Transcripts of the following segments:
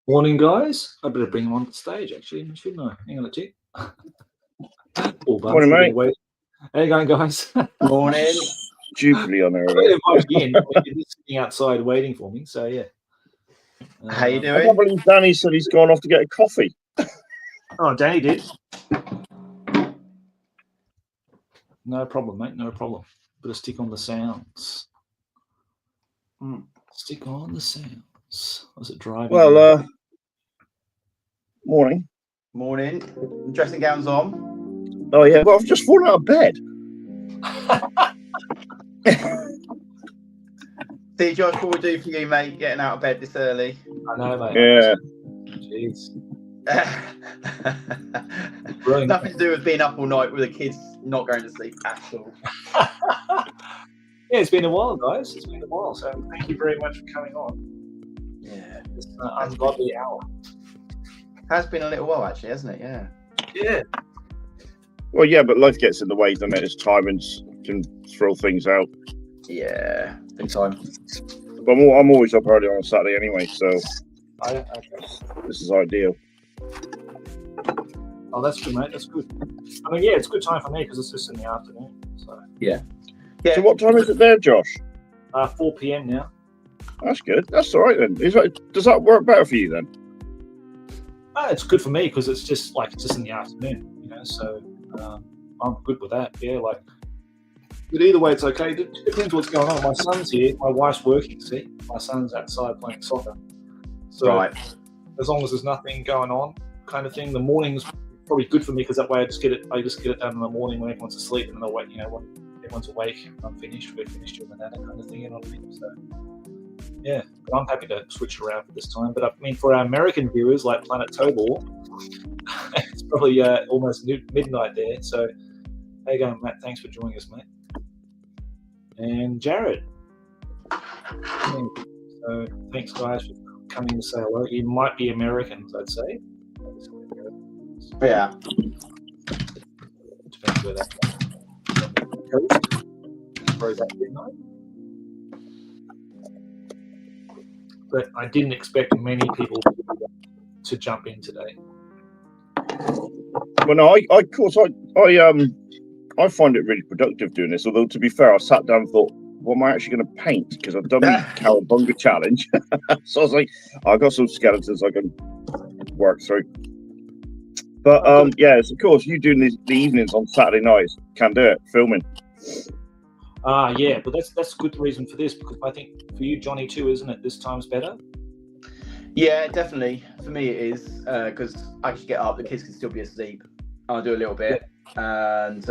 Morning, guys. I better bring him on the stage, actually, shouldn't I? Hang on a tick. Morning, mate. How you going, guys? Morning. Stupidly on there. You're just sitting outside waiting for me, so yeah. How you I doing? can't believe Danny said he's gone off to get a coffee. Oh, Danny did. No problem, mate. No problem. Better stick on the sounds. Stick on the sounds. Was it driving? Well, morning. Morning. Dressing gowns on. Oh, yeah. Well, I've just fallen out of bed. See, Josh, what we do for you, mate, getting out of bed this early. I know, mate. Yeah. Jeez. Nothing to do with being up all night with the kids not going to sleep at all. Yeah, it's been a while, guys. It's been a while. So thank you very much for coming on. Yeah. It's an ungodly hour. Has been a little while, actually, hasn't it? Yeah. Yeah. Well, yeah, but life gets in the way, doesn't it? It's time and can throw things out. Yeah. Big time. But I'm always up early on a Saturday anyway, so Okay. this is ideal. Oh, that's good, mate. That's good. I mean, yeah, it's a good time for me because it's just in the afternoon. So Yeah. So what time is it there, Josh? 4 p.m. now. That's good. That's all right then. Does that work better for you then? It's good for me because it's just in the afternoon, you know. So I'm good with that. Yeah, like. But either way, it's okay. It depends what's going on. My son's here. My wife's working. See, my son's outside playing soccer. So Right. as long as there's nothing going on, kind of thing, the morning's probably good for me because that way I just get it done in the morning when everyone's asleep, and then I wait. You know, when everyone's awake, I'm finished. We're finished doing that kind of thing. You know what I mean? So yeah, but I'm happy to switch around for this time. But I mean, for our American viewers like Planet Tobor, it's probably almost midnight there. So how you going, Matt? Thanks for joining us, mate. And Jared. So thanks, guys, for coming to say hello. You might be Americans, I'd say. Yeah. Depends where that coast. Or is that midnight? But I didn't expect many people to jump in today. Well, no, I find it really productive doing this. Although, to be fair, I sat down and thought, what am I actually going to paint? Because I've done the Cowabunga challenge. So I was like, I got some skeletons I can work through. But yes, of course, you doing the evenings on Saturday nights can do it, filming. Yeah, but that's a good reason for this, because I think for you, Jonny, too, isn't it? This time's better. Yeah, definitely. For me, it is because I can get up. The kids can still be asleep. I'll do a little bit, and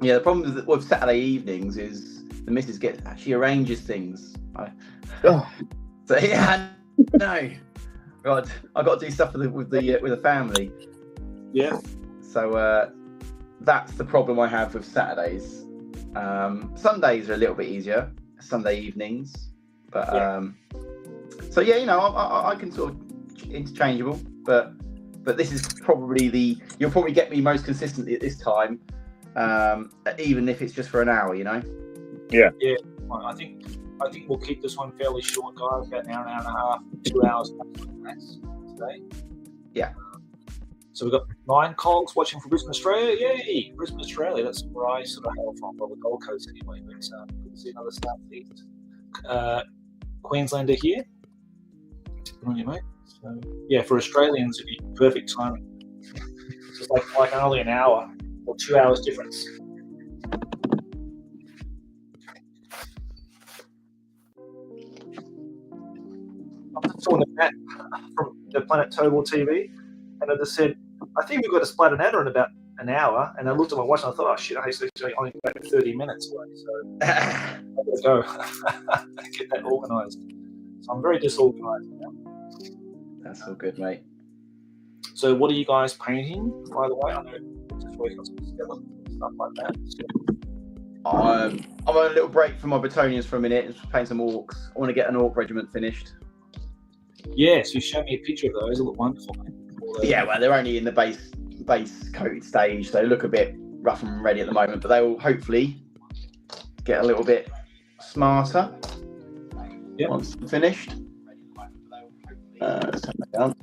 yeah. The problem with Saturday evenings is the missus she arranges things. So yeah, no, God, I got to do stuff with the family. Yeah. So that's the problem I have with Saturdays. Sundays are a little bit easier. Sunday evenings, but so yeah, you know, I can sort of interchangeable, but this is probably you'll probably get me most consistently at this time, even if it's just for an hour, you know. Yeah. I think we'll keep this one fairly short, guys. About an hour and a half, 2 hours max today. Yeah. So we've got 9 cogs watching from Brisbane, Australia. Yay! Brisbane, Australia. That's where I sort of hail from, well, the Gold Coast anyway. But good to see another Southeast Queenslander here. Good on you, mate. So yeah, for Australians, it'd be perfect timing. It's just like only an hour or 2 hours difference. I'm just talking to Matt from the Planet Tobor TV, and I just said, I think we've got a Splatter Natter in about an hour, and I looked at my watch and I thought, oh shit, I actually only about 30 minutes away, so I've got to go get that organised. So I'm very disorganised now. That's all good, mate. So what are you guys painting, by the way? I know just working on some skeletons and stuff like that. I'm on a little break from my Bretonians for a minute, just paint some orcs. I want to get an orc regiment finished. Yes, you showed me a picture of those. They look wonderful. Yeah, well, they're only in the base coated stage. They look a bit rough and ready at the moment, but they will hopefully get a little bit smarter once finished. Let's take that down.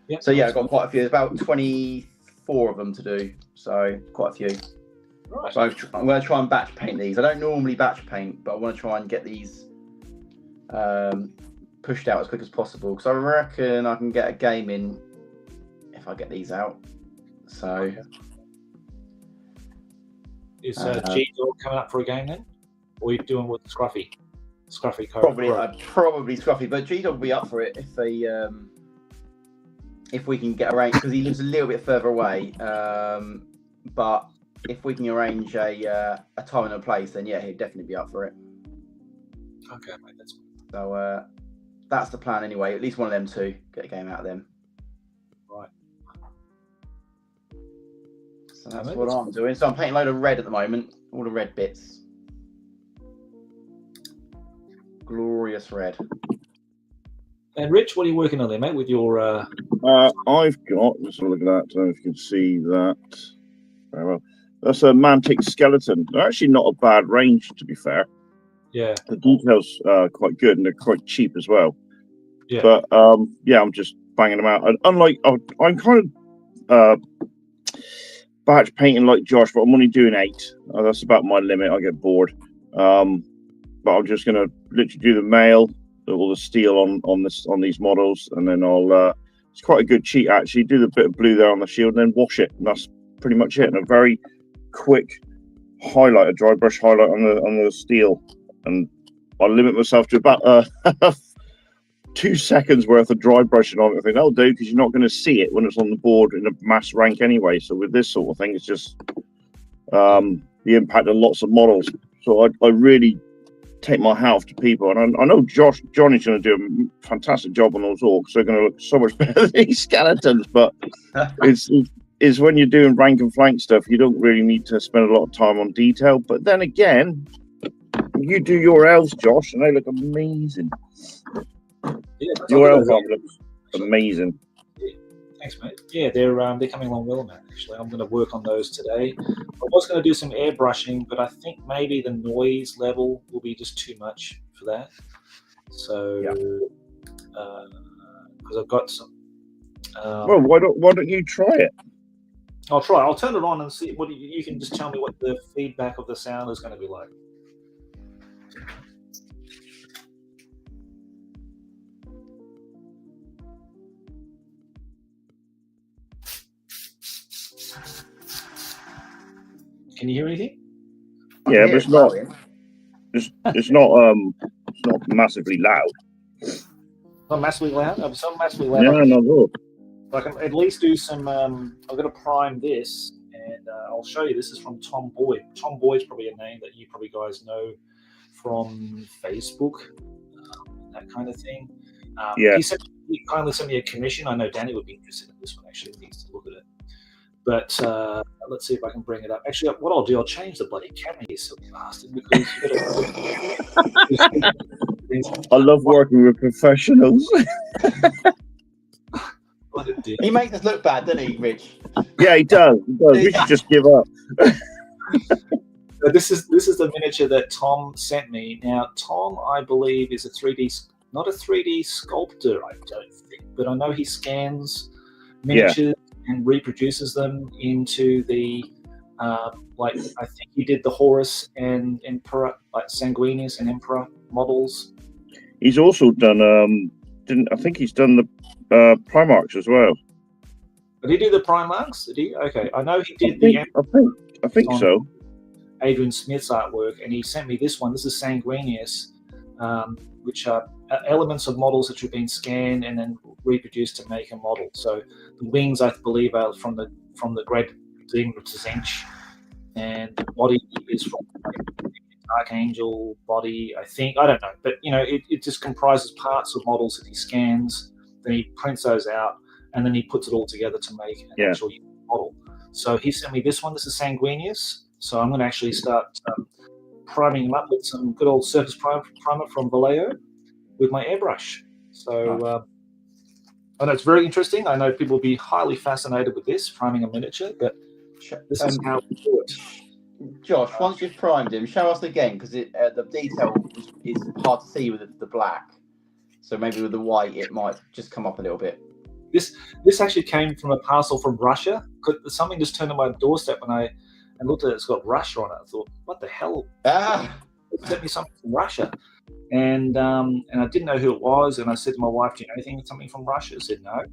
Yeah. So yeah, I've got quite a few. There's about 24 of them to do, so quite a few. Right. So I'm going to try and batch paint these. I don't normally batch paint, but I want to try and get these pushed out as quick as possible, because I reckon I can get a game in if I get these out. So Okay. Is G-Dog coming up for a game then? Or are you doing with Scruffy? Scruffy Co. probably Scruffy, but G-Dog will be up for it if we can get arranged, because he lives a little bit further away. But if we can arrange a time and a place, then yeah, he'd definitely be up for it. Okay, mate, that's good. So that's the plan anyway. At least one of them two, get a game out of them. Right. So that's what I'm doing. So I'm painting a load of red at the moment, all the red bits. Glorious red. And Rich, what are you working on there, mate, with your... I've got, let's have a look at that. I don't know if you can see that very well. That's a Mantic skeleton. They're actually not a bad range, to be fair. Yeah. The details are quite good, and they're quite cheap as well. Yeah. But yeah, I'm just banging them out. And unlike, I'm kind of batch painting like Josh, but I'm only doing 8. That's about my limit. I get bored. But I'm just gonna literally do the mail, all the steel on these models, and then I'll. It's quite a good cheat actually. Do the bit of blue there on the shield, and then wash it, and that's pretty much it. And a very quick highlight, a dry brush highlight on the steel, and I limit myself to about 2 seconds worth of dry brushing on it. I think that'll do, because you're not going to see it when it's on the board in a mass rank anyway. So with this sort of thing, it's just the impact of lots of models. So I really take my hat off to people, and I know Johnny's going to do a fantastic job on those orcs. They're going to look so much better than these skeletons. But it's when you're doing rank and flank stuff, you don't really need to spend a lot of time on detail. But then again, you do your elves, Josh, and they look amazing. Yeah, your elves looks amazing. Yeah. Thanks, mate. Yeah, they're coming along well, man. Actually, I'm going to work on those today. I was going to do some airbrushing, but I think maybe the noise level will be just too much for that. So, because I've got some. Well, why don't you try it? I'll try. I'll turn it on and see. What you can just tell me what the feedback of the sound is going to be like. Can you hear anything? Yeah, but it's not. It's not massively loud. Not massively loud. I'm so massively loud. No, not at all. I can at least do some. I'm going to prime this, and I'll show you. This is from Tom Boyd. Tom Boyd's probably a name that you probably guys know from Facebook, that kind of thing. Yeah. He kindly sent me a commission. I know Danny would be interested in this one. Actually, he needs to look at it. But let's see if I can bring it up. Actually, what I'll do, I'll change the bloody camera, you silly bastard, because I love working with professionals. What a dick. He makes us look bad, doesn't he, Rich? Yeah, he does. We should just give up. So this is the miniature that Tom sent me. Now, Tom, I believe, is not a 3D sculptor, I don't think, but I know he scans miniatures and reproduces them into the like, I think he did the Horus and Emperor, like Sanguinius and Emperor models. He's also done I think he's done the Primarchs as well. Did he do the Primarchs? Did he? Okay, I know he did I think so. Adrian Smith's artwork, and he sent me this one. This is Sanguinius, which are elements of models that have been scanned and then reproduced to make a model. So the wings, I believe, are from the Great Demon of Tzeentch, and the body is from the Archangel body, I think. I don't know, but it just comprises parts of models that he scans. Then he prints those out, and then he puts it all together to make an actual model. So he sent me this one. This is Sanguinius. So I'm going to actually start priming him up with some good old surface primer from Vallejo with my airbrush. So I know it's very interesting. I know people will be highly fascinated with this, priming a miniature, but this is how we do it. Josh, once you've primed him, show us again, because the detail is hard to see with the black. So maybe with the white, it might just come up a little bit. This actually came from a parcel from Russia. Something just turned on my doorstep and I looked at it. It's got Russia on it. I thought, what the hell? It sent me something from Russia, and I didn't know who it was. And I said to my wife, "Do you know anything something from Russia?" She said, "No."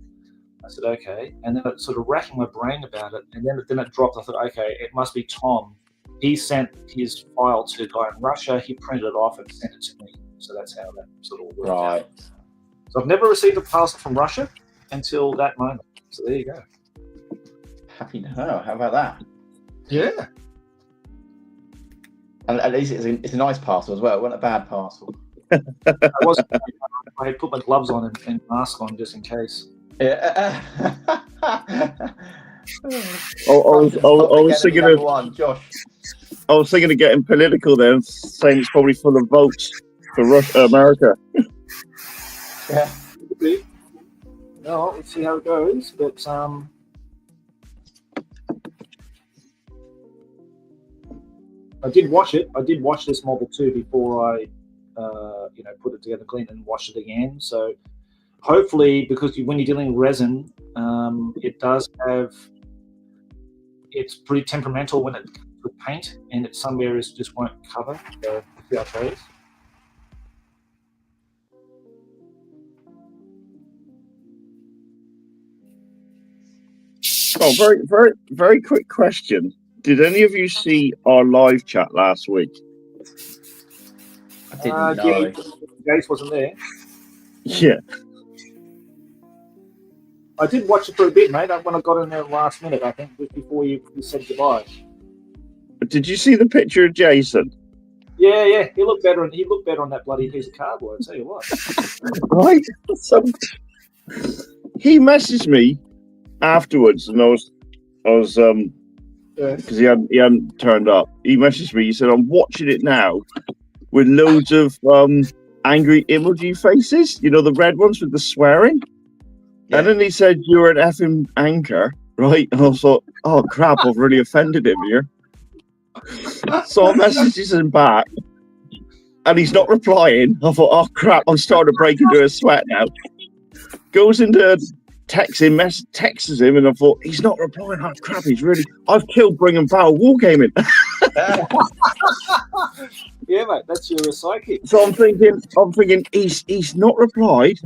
I said, "Okay." And then it sort of racking my brain about it, and then it dropped. I thought, "Okay, it must be Tom. He sent his file to a guy in Russia. He printed it off and sent it to me." So that's how that sort of worked out. So I've never received a parcel from Russia until that moment. So there you go. Happy to know. How about that? Yeah. And at least it's a nice parcel as well. It wasn't a bad parcel. I put my gloves on and mask on just in case. Yeah. I was thinking of one, Josh. I was thinking of getting political there, saying it's probably full of votes for America. Yeah. No, let's see how it goes. But I did watch it. I did watch this model too before I, put it together, clean, and watched it again. So hopefully, because when you're dealing with resin, it does have. It's pretty temperamental when it comes with paint, and some areas just won't cover. So see how it goes. Oh, very, very, very quick question. Did any of you see our live chat last week? I didn't know. Jace wasn't there. Yeah. I did watch it for a bit, mate. When I got in there last minute, I think, just before you said goodbye. Did you see the picture of Jason? Yeah. He looked better on that bloody piece of cardboard. I'll tell you what. Right. So he messaged me afterwards, and I was because he hadn't turned up. He messaged me. He said, "I'm watching it now with loads of angry emoji faces. You know, the red ones with the swearing." Yeah. And then he said, "You're an effing anchor, right?" And I thought, "Oh crap, I've really offended him here." So I messaged him back, and he's not replying. I thought, "Oh crap, I'm starting to break into a sweat now." Goes into texts him, and I thought, he's not replying. Oh crap, I've killed Brigham Power Wargaming. Yeah, mate, that's your psychic. So I'm thinking he's not replied.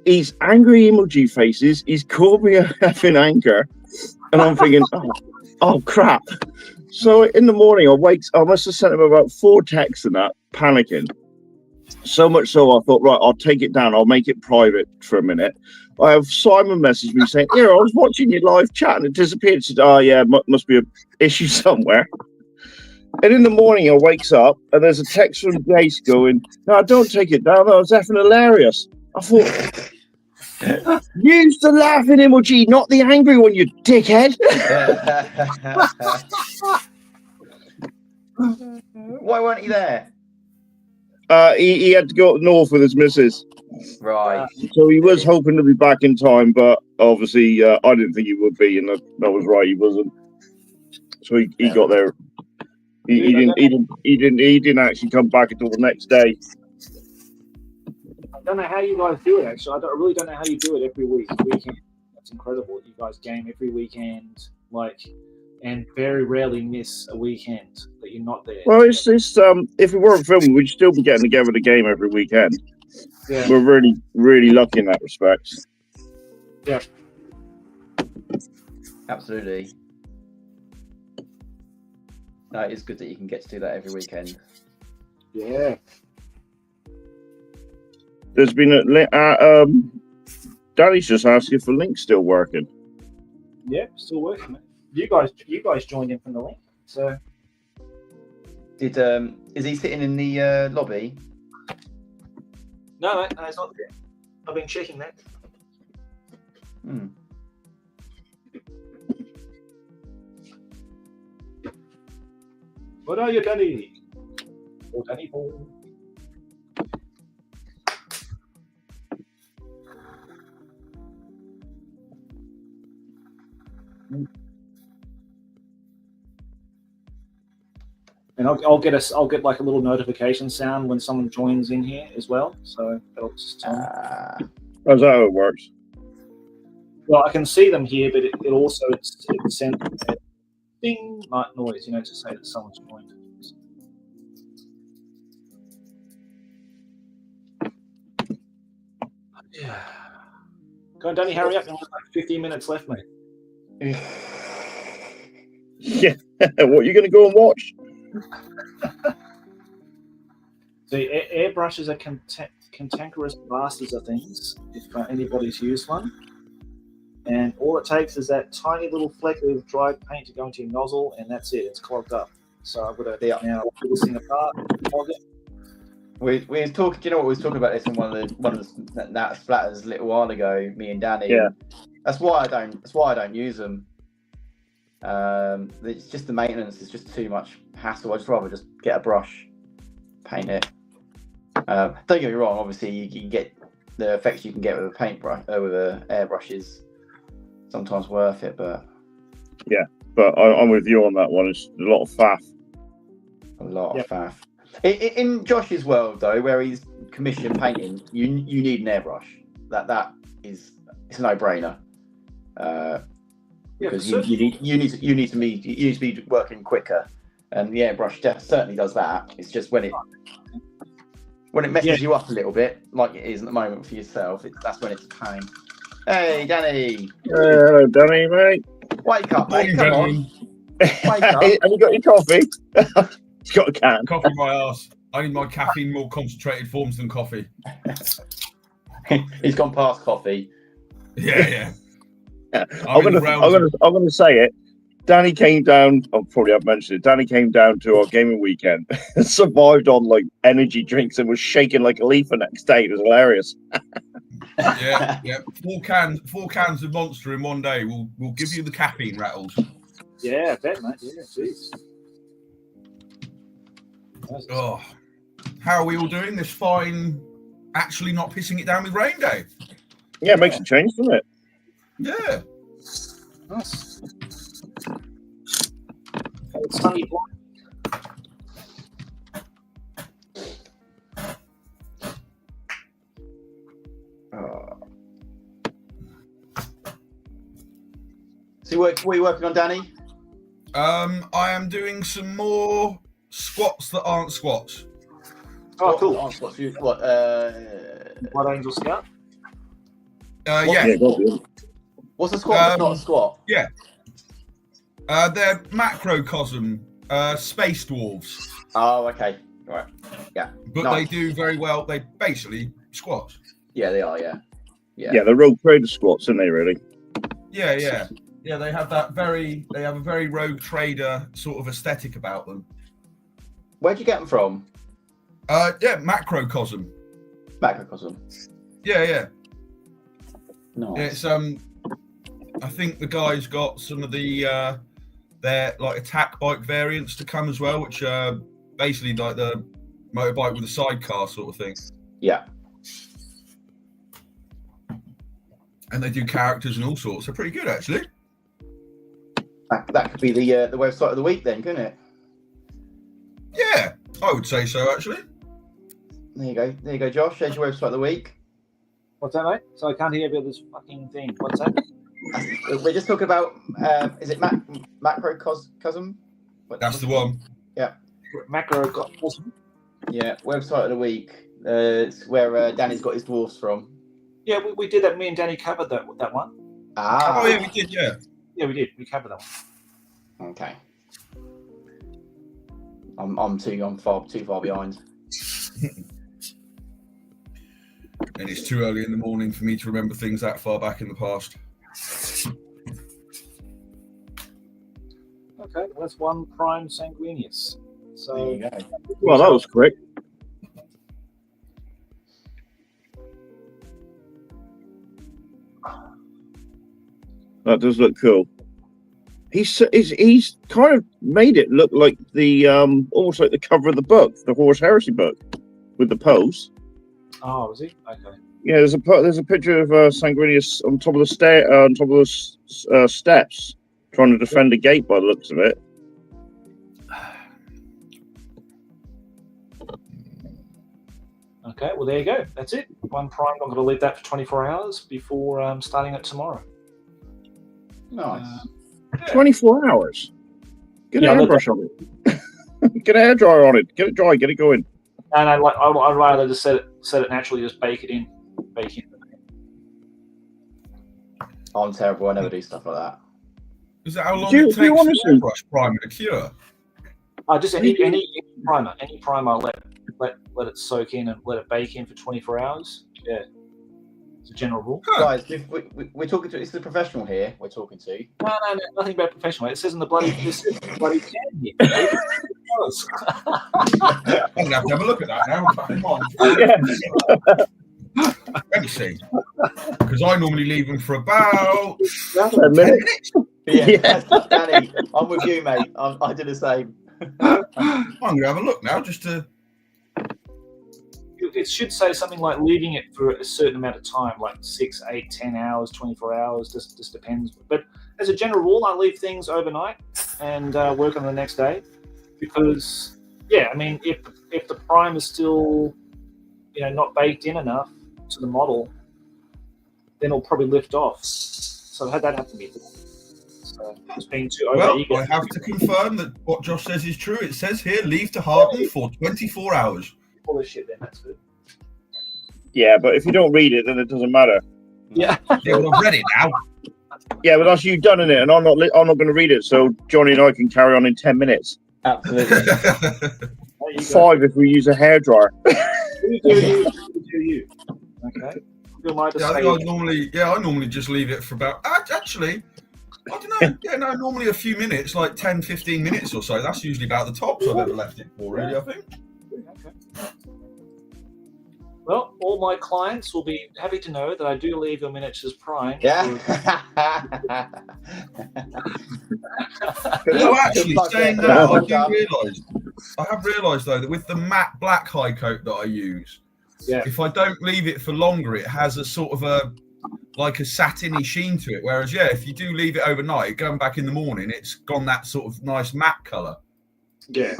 He's angry emoji faces. He's called me a effing anchor, and I'm thinking, oh crap. So in the morning, I must have sent him about 4 texts and that, panicking. So much so, I thought, right, I'll take it down. I'll make it private for a minute. I have Simon message me saying, "Here, I was watching your live chat and it disappeared." Said, "Oh yeah, must be an issue somewhere." And in the morning, I wakes up and there's a text from Jace going, "No, don't take it down. That was effing hilarious." I thought, use the laughing emoji, not the angry one, you dickhead. Why weren't you there? He had to go up north with his missus. Right. So he was hoping to be back in time, but obviously I didn't think he would be, and that was right, he wasn't. So he got there. He didn't actually come back until the next day. I don't know how you guys do it. Actually, I really don't know how you do it every weekend. That's incredible. You guys game every weekend, and very rarely miss a weekend that you're not there. Well, it's if we weren't filming, we'd still be getting together to game every weekend. Yeah. We're really, really lucky in that respect. Yeah. Absolutely. No, it's good that you can get to do that every weekend. Yeah. There's been Danny's just asking if the link's still working. Yeah, still working. You guys joined in from the link. So is he sitting in the lobby? No, it's not there. I've been checking that. What are you, Danny? Oh, Danny Ball. And I'll get like a little notification sound when someone joins in here as well. So that'll just tell me. How's that how it works? Well, I can see them here, but it also sends a ding like noise, to say that someone's joined. Yeah. Go on, Danny, hurry up. There's like 15 minutes left, mate. Yeah. What, you going to go and watch? See, airbrushes are cantankerous bastards of things, if anybody's used one. And all it takes is that tiny little fleck of dried paint to go into your nozzle, and that's it. It's clogged up. So I've got to now pull this thing apart, clog it. We were talking. Do you know what we was talking about this in one of the splatters a little while ago? Me and Danny. Yeah. That's why I don't use them. It's just the maintenance is just too much hassle. I just rather just get a brush, paint it. Don't get me wrong. Obviously, you can get the effects you can get with a paintbrush, with a airbrush is sometimes worth it. But yeah, but I'm with you on that one. It's a lot of faff. A lot of faff. In Josh's world, though, where he's commission painting, you need an airbrush. That is it's a no-brainer. Because you need to be working quicker, and the airbrush certainly does that. It's just when it messes you up a little bit, like it is at the moment for yourself. That's when it's a pain. Hey, Danny. Hello, Danny, mate. Wake up, mate. Come on. Wake up. Have you got your coffee? He's got a can. Coffee my ass. I need my caffeine more concentrated forms than coffee. He's gone past coffee. Yeah. I'm gonna say it. Danny came down. I probably have mentioned it. Danny came down to our gaming weekend, survived on like energy drinks, and was shaking like a leaf the next day. It was hilarious. Yeah. 4 cans of Monster in one day. We'll give you the caffeine rattles. Yeah, I bet, mate. Yeah, jeez. Oh, how are we all doing this fine? Actually, not pissing it down with rain day. Yeah, it makes a change, doesn't it? Yeah. Nice. It's sunny blind. So what are you working on, Danny? I am doing some more squats that aren't squats. Oh, cool. What? Blood Angel Scout? Yeah. What's a squat that's not a squat? Yeah. They're macrocosm, space dwarves. Oh, okay. Right. Yeah. But nice. They do very well. They basically squats. Yeah, they are, yeah. Yeah, they're rogue trader squats, aren't they, really? Yeah. Yeah, they have a very rogue trader sort of aesthetic about them. Where'd you get them from? Yeah, macrocosm. Macrocosm. Yeah. Nice. It's I think the guy's got some of the their like attack bike variants to come as well, which are basically like the motorbike with a sidecar sort of thing. Yeah. And they do characters and all sorts. They're pretty good, actually. That could be the website of the week then, couldn't it? Yeah, I would say so, actually. There you go, Josh. There's your website of the week. What's that, mate? So I can't hear about this fucking thing. What's that? We're just talking about, is it macrocosm? That's the one. Yeah. Macrocosm. Yeah, website of the week. It's where Danny's got his dwarfs from. Yeah, we did that. Me and Danny covered that one. Ah. Oh, yeah, we did, yeah. Yeah, we did. We covered that one. Okay. I'm far too far behind. And it's too early in the morning for me to remember things that far back in the past. Okay, well, that's one prime sanguineous. So, there you go. Well, that was quick. That does look cool. He's kind of made it look like the almost like the cover of the book, the Horse Heresy book, with the pose. Oh, is he? Okay. Yeah, there's a picture of Sanguinius on top of the steps, trying to defend a gate by the looks of it. Okay, well, there you go. That's it. One prime. I'm going to leave that for 24 hours before starting it tomorrow. Nice. 24 hours. Get an airbrush on it. Get a hairdryer on it. Get it dry. Get it going. And I'd rather just set it naturally. Just bake in. I'm terrible. I never do stuff like that. Is that how long it takes for airbrush primer to cure? Just any primer. Any primer. Let it soak in and let it bake in for 24 hours. Yeah. It's a general rule. Guys, we're talking to, it's the professional here we're talking to. No, nothing about professional. It says in the bloody can here. I'm going to have to have a look at that now. Come on. Let me see. Because I normally leave them for about 10 minutes. Yeah. Danny, I'm with you, mate. I did the same. I'm going to have a look now just to... It should say something like leaving it for a certain amount of time, like 6, 8, 10 hours, 24 hours, just depends. But as a general rule, I leave things overnight and work on the next day because, yeah, I mean, if the prime is still, not baked in enough to the model, then it'll probably lift off. So I've had that happen to me. So just being too over-eager. I have to confirm that what Josh says is true. It says here, leave to harden for 24 hours. All this shit, then that's good. Yeah, but if you don't read it, then it doesn't matter. Yeah, well, I've read it now. Yeah, but that's you done in it, and I'm not going to read it. So Jonny and I can carry on in 10 minutes. Absolutely. 5 if we use a hairdryer. You. Okay. I normally just leave it for about. Actually, I don't know. Yeah, no, normally a few minutes, like 10, 15 minutes or so. That's usually about the tops I've ever left it for. Really, I think. Okay. Well, all my clients will be happy to know that I do leave your miniatures prime. Yeah. No, actually, saying that, I have realised though that with the matte black high coat that I use, if I don't leave it for longer, it has a sort of a satiny sheen to it. Whereas, if you do leave it overnight, going back in the morning, it's gone that sort of nice matte colour. Yeah.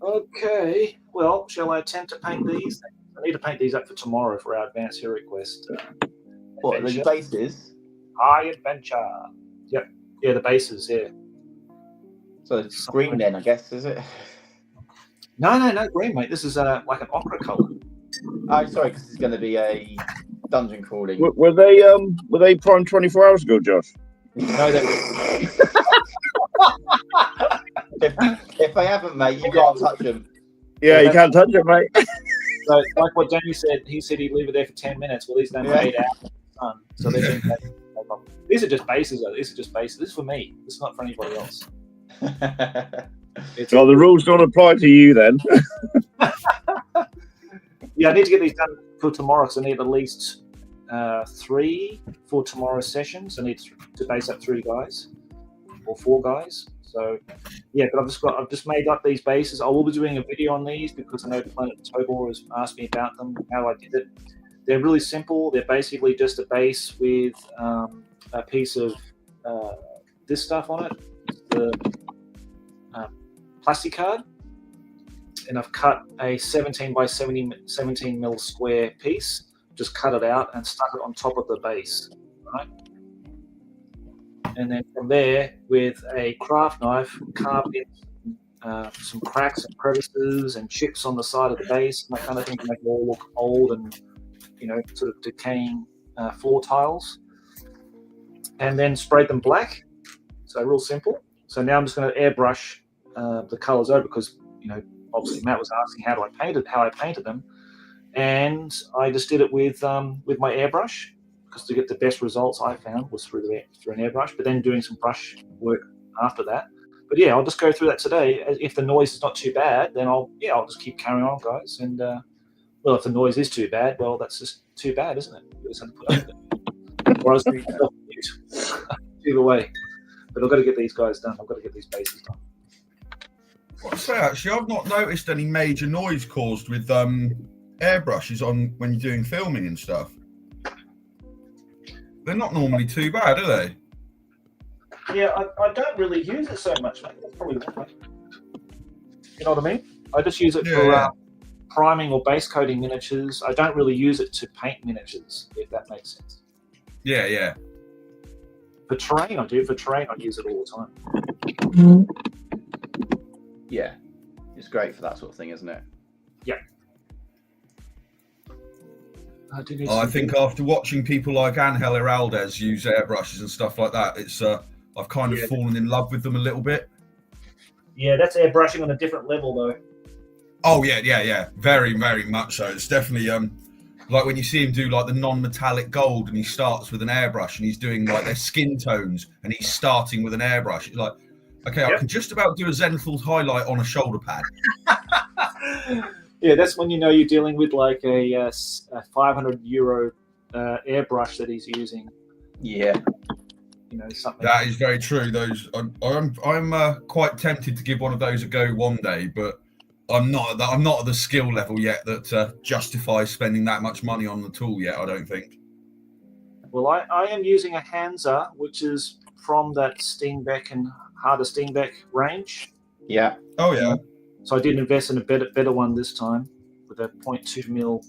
Okay, well, shall I attempt to paint these? I need to paint these up for tomorrow for our advanced hero request. What, the bases? High adventure. Yep. Yeah, the bases, yeah. So it's green then, I guess, is it? No, green, mate. This is like an ochre colour. Oh, sorry, because it's going to be a dungeon crawling. Were they primed 24 hours ago, Josh? No, they If they haven't, mate, you can't touch them. Yeah, you can't touch them, mate. So, like what Jonny said, he said he'd leave it there for 10 minutes. Well, these don't 8 hours in the sun, so they've been taken no problem. These are just bases, though. These are just bases. This is for me. This is not for anybody else. Well, the rules don't apply to you then. Yeah, I need to get these done for tomorrow because I need at least 3 for tomorrow's sessions. I need to base up 3 guys or 4 guys. So, yeah, but I've just made up these bases. I will be doing a video on these because I know Planet Tobor has asked me about them, how I did it. They're really simple. They're basically just a base with a piece of this stuff on it, the plastic card, and I've cut a 17 by 17 mil square piece. Just cut it out and stuck it on top of the base, right? And then from there, with a craft knife, carved in some cracks and crevices and chips on the side of the base, and that kind of thing to make it all look old and, sort of decaying floor tiles. And then sprayed them black. So real simple. So now I'm just going to airbrush the colours over because, obviously Matt was asking how I painted them. And I just did it with my airbrush. Because to get the best results I found was through an airbrush, but then doing some brush work after that. But yeah, I'll just go through that today. If the noise is not too bad, then I'll just keep carrying on, guys. And well, if the noise is too bad, well, that's just too bad, isn't it? You just have to put up with it. Or else mute. Either way. But I've got to get these guys done. I've got to get these bases done. Well, I say actually, I've not noticed any major noise caused with airbrushes on when you're doing filming and stuff. They're not normally too bad, are they? Yeah, I don't really use it so much, mate. That's probably why. You know what I mean? I just use it for priming or base coating miniatures. I don't really use it to paint miniatures, if that makes sense. Yeah, yeah. For terrain, I do. For terrain, I use it all the time. Yeah, it's great for that sort of thing, isn't it? Yeah. I think after watching people like Angel Heraldez use airbrushes and stuff like that, it's I've kind of fallen in love with them a little bit. Yeah, that's airbrushing on a different level, though. Oh yeah, very, very much so. It's definitely like when you see him do like the non-metallic gold, and he starts with an airbrush, and he's doing like their skin tones, and he's starting with an airbrush. It's like, okay, I can just about do a Zenthal highlight on a shoulder pad. Yeah, that's when you know you're dealing with like a €500 airbrush that he's using. Yeah. You know, something. That is very true. Those I'm quite tempted to give one of those a go one day, but I'm not at the skill level yet that justifies spending that much money on the tool yet. I don't think. Well, I am using a Hansa, which is from that Steenbeck and Harder Steenbeck range. Yeah. Oh yeah. So I did invest in a better one this time with a 0.2 mil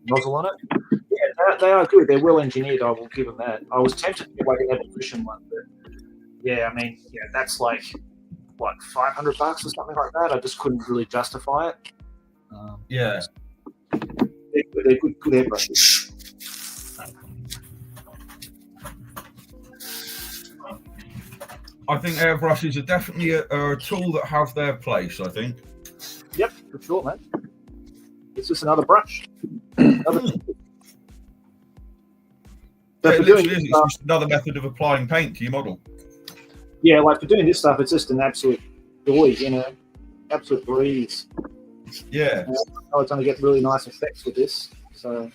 nozzle on it. Yeah, they are good. They're well engineered. I will give them that. I was tempted to get like an evolution one, but yeah, I mean, yeah, that's like what, $500 or something like that. I just couldn't really justify it. Yeah. They're good airbrushes. I think airbrushes are definitely a tool that have their place, I think. Yep, for sure, man. It's just another brush. It literally is. It's just another method of applying paint to your model. Yeah, like for doing this stuff, it's just an absolute joy, you know, absolute breeze. Yeah. I was going to get really nice effects with this, so.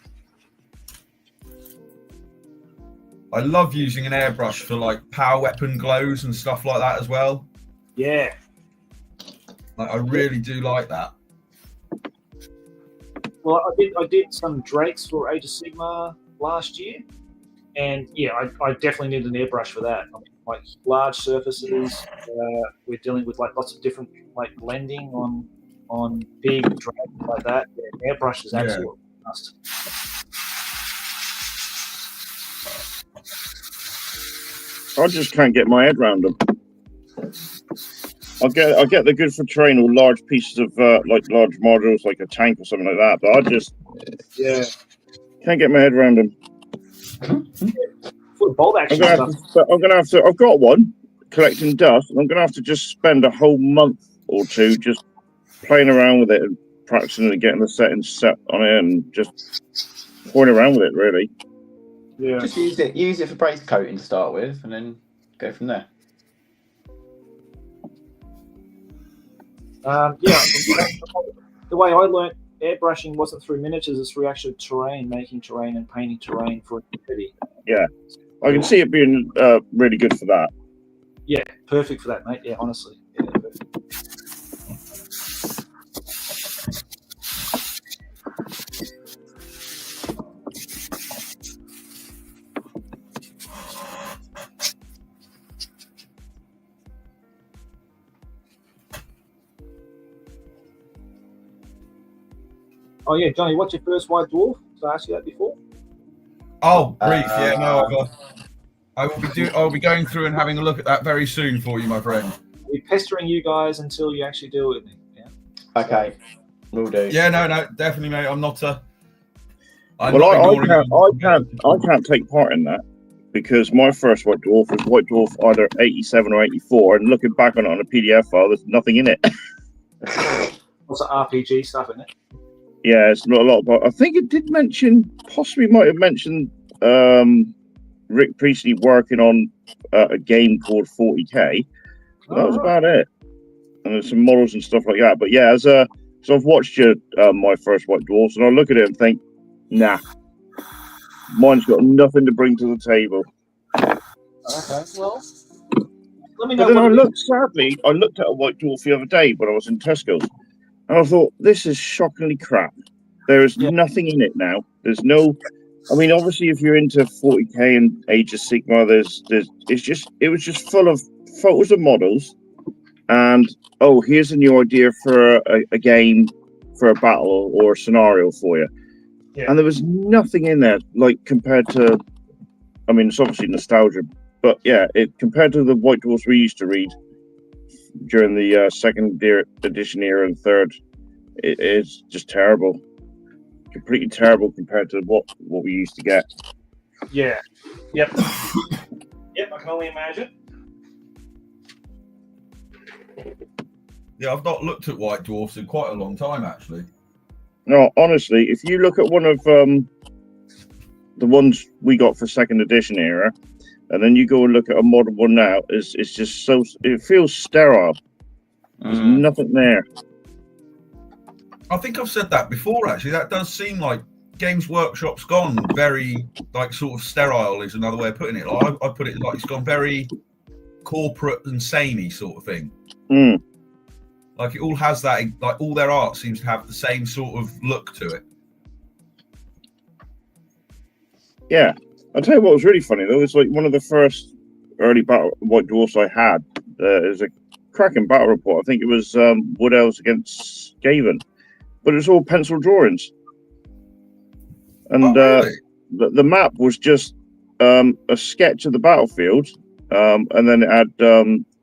I love using an airbrush for like power weapon glows and stuff like that as well. Yeah. Like, I really do like that. Well, I did some Drakes for Age of Sigmar last year, and yeah, I definitely need an airbrush for that. I mean, like large surfaces, we're dealing with like lots of different like blending on big Drakes like that. Yeah, airbrush is absolutely must. I just can't get my head around them. I get the good for terrain or large pieces of like large modules, like a tank or something like that. But I just can't get my head around them. For bolt action I'm gonna have to. I've got one collecting dust, and I'm gonna have to just spend a whole month or two just playing around with it and practicing and getting the settings set on it, and just playing around with it. Really. Yeah. Just use it for base coating to start with, and then go from there. The way I learnt airbrushing wasn't through miniatures; it's through actual terrain, making terrain and painting terrain for activity. Yeah, I can see it being really good for that. Yeah, perfect for that, mate. Yeah, honestly. Yeah, perfect. Oh yeah, Johnny, what's your first white dwarf? Did I ask you that before? Oh, brief. Yeah, no, I'll be going through and having a look at that very soon for you, my friend. I'll be pestering you guys until you actually do it with me. Yeah. Okay, will do. Yeah, no, definitely, mate. I'm not. I can't take part in that because my first white dwarf was white dwarf either 87 or 84, and looking back on it on a PDF file, there's nothing in it. Also RPG stuff in it. Yeah, it's not a lot, but I think it did mention, possibly might have mentioned Rick Priestley working on a game called 40K. So that was about it. And there's some models and stuff like that. But yeah, so I've watched my first white dwarfs, and I look at it and think, nah, mine's got nothing to bring to the table. Okay, well, let me know. But then I looked at a white dwarf the other day when I was in Tesco's. And I thought, this is shockingly crap. There is nothing in it now. There's no I mean, obviously, if you're into 40k and Age of Sigmar, it was just full of photos of models, and here's a new idea for a game, for a battle or a scenario for you. Yeah. And there was nothing in there like compared to. I mean, it's obviously nostalgia, but yeah, compared to the White Dwarfs we used to read during the second edition era and third, it's just terrible. Completely terrible compared to what we used to get. Yeah. Yep. Yep, I can only imagine. Yeah, I've not looked at White Dwarfs in quite a long time, actually. No, honestly, if you look at one of the ones we got for second edition era, and then you go and look at a modern one now, it's just so, it feels sterile. There's nothing there. I think I've said that before, actually. That does seem like Games Workshop's gone very, like, sort of sterile is another way of putting it. Like, I put it like it's gone very corporate and samey sort of thing. Like, it all has that, like, all their art seems to have the same sort of look to it. Yeah. I'll tell you what was really funny, though. It's like one of the first early White Dwarfs I had. It was a cracking battle report. I think it was Wood Elves against Skaven. But it was all pencil drawings. And really? the map was just a sketch of the battlefield. And then it had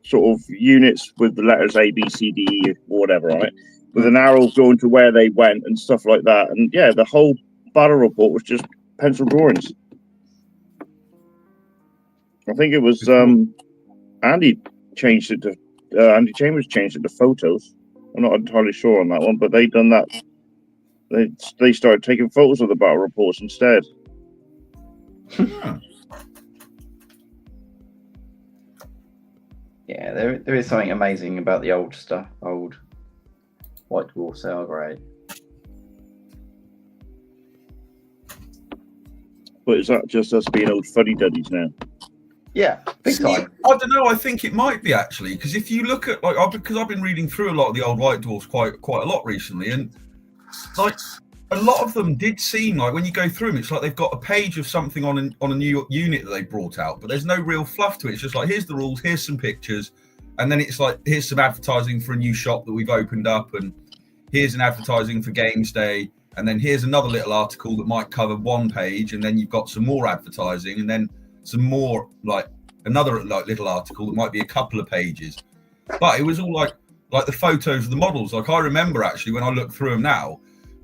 sort of units with the letters A, B, C, D, E, or whatever on it, with an arrow going to where they went and stuff like that. And yeah, the whole battle report was just pencil drawings. I think it was Andy changed it to Andy Chambers changed it to photos. I'm not entirely sure on that one, but they done that. They started taking photos of the battle reports instead. Yeah, there is something amazing about the old stuff. Old White Dwarfs are great. But is that just us being old fuddy-duddies now? Yeah, big time. I don't know. I think it might be, actually, because if you look at, like, because I've been reading through a lot of the old White Dwarfs quite a lot recently, and like a lot of them did seem like when you go through them, it's like they've got a page of something on a new unit that they brought out, but there's no real fluff to it. It's just like, here's the rules, here's some pictures, and then it's like, here's some advertising for a new shop that we've opened up, and here's an advertising for Games Day, and then here's another little article that might cover one page, and then you've got some more advertising, and then some more, like, another like little article that might be a couple of pages. But it was all like the photos of the models. Like, I remember actually when I look through them now,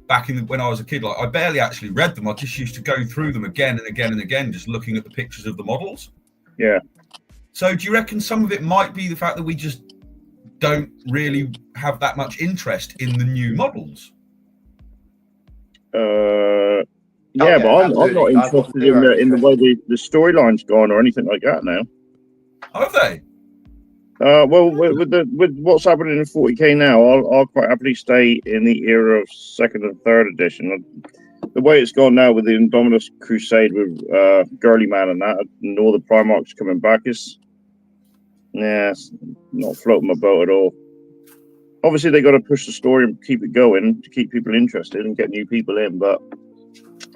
back when I was a kid, like, I barely actually read them. I just used to go through them again and again and again, just looking at the pictures of the models. Yeah. So do you reckon some of it might be the fact that we just don't really have that much interest in the new models? Yeah, but I'm not interested in the way the storyline's gone or anything like that now. Are they? Well, with what's happening in 40k now, I'll quite happily stay in the era of second and third edition. The way it's gone now with the Indominus Crusade with Girly Man and that, and all the Primarchs coming back, it's not floating my boat at all. Obviously, they got to push the story and keep it going to keep people interested and get new people in, but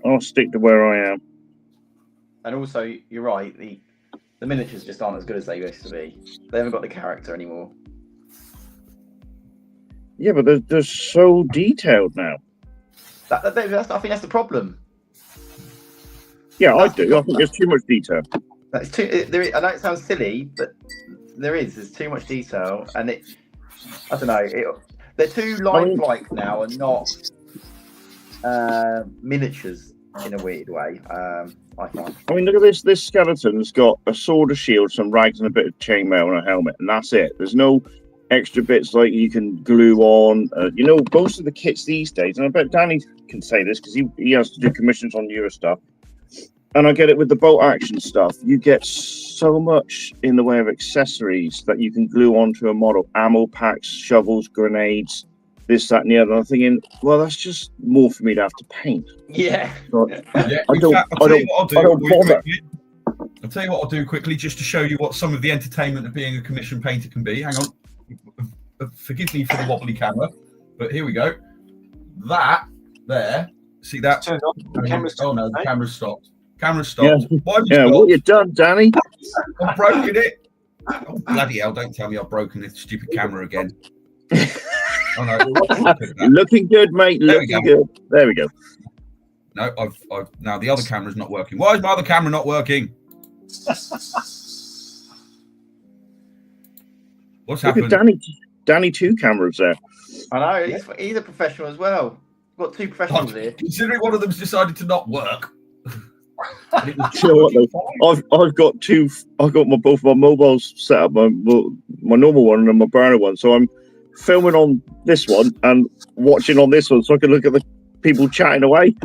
I'll stick to where I am. And also, you're right, the miniatures just aren't as good as they used to be. They haven't got the character anymore. Yeah, but they're so detailed now. I think that's the problem. Yeah, I do. I think there's too much detail. That's too. I know it sounds silly, but there's too much detail, and I don't know. They're too lifelike now, and not miniatures in a weird way. I find. I mean, look at this. This skeleton's got a sword, a shield, some rags, and a bit of chainmail and a helmet, and that's it. There's no extra bits like you can glue on. Most of the kits these days, and I bet Danny can say this because he has to do commissions on newer stuff. And I get it with the bolt action stuff. You get so much in the way of accessories that you can glue onto a model: ammo packs, shovels, grenades, this, that, and the other. I'm thinking, well, that's just more for me to have to paint. Yeah. So I'll tell you what I'll do quickly, just to show you what some of the entertainment of being a commission painter can be. Hang on. Forgive me for the wobbly camera, but here we go. That there See that? Turned off. The camera's Oh turned no, off, the eh? camera's stopped. Camera's stopped. Why have you Yeah, stopped? what you done, Danny? I've broken it. Oh, bloody hell, don't tell me I've broken this stupid camera again. Oh no. Looking good, mate. There we Looking go. good. There we go. No, I've now the other camera's not working. Why is my other camera not working? What's Look happened? at Danny 2 cameras there. I know, he's a professional as well. Got 2 professionals here. Considering one of them's decided to not work. And it was You know what, though? I've got both my mobiles set up, my normal one and my burner one. So I'm filming on this one and watching on this one, so I can look at the people chatting away.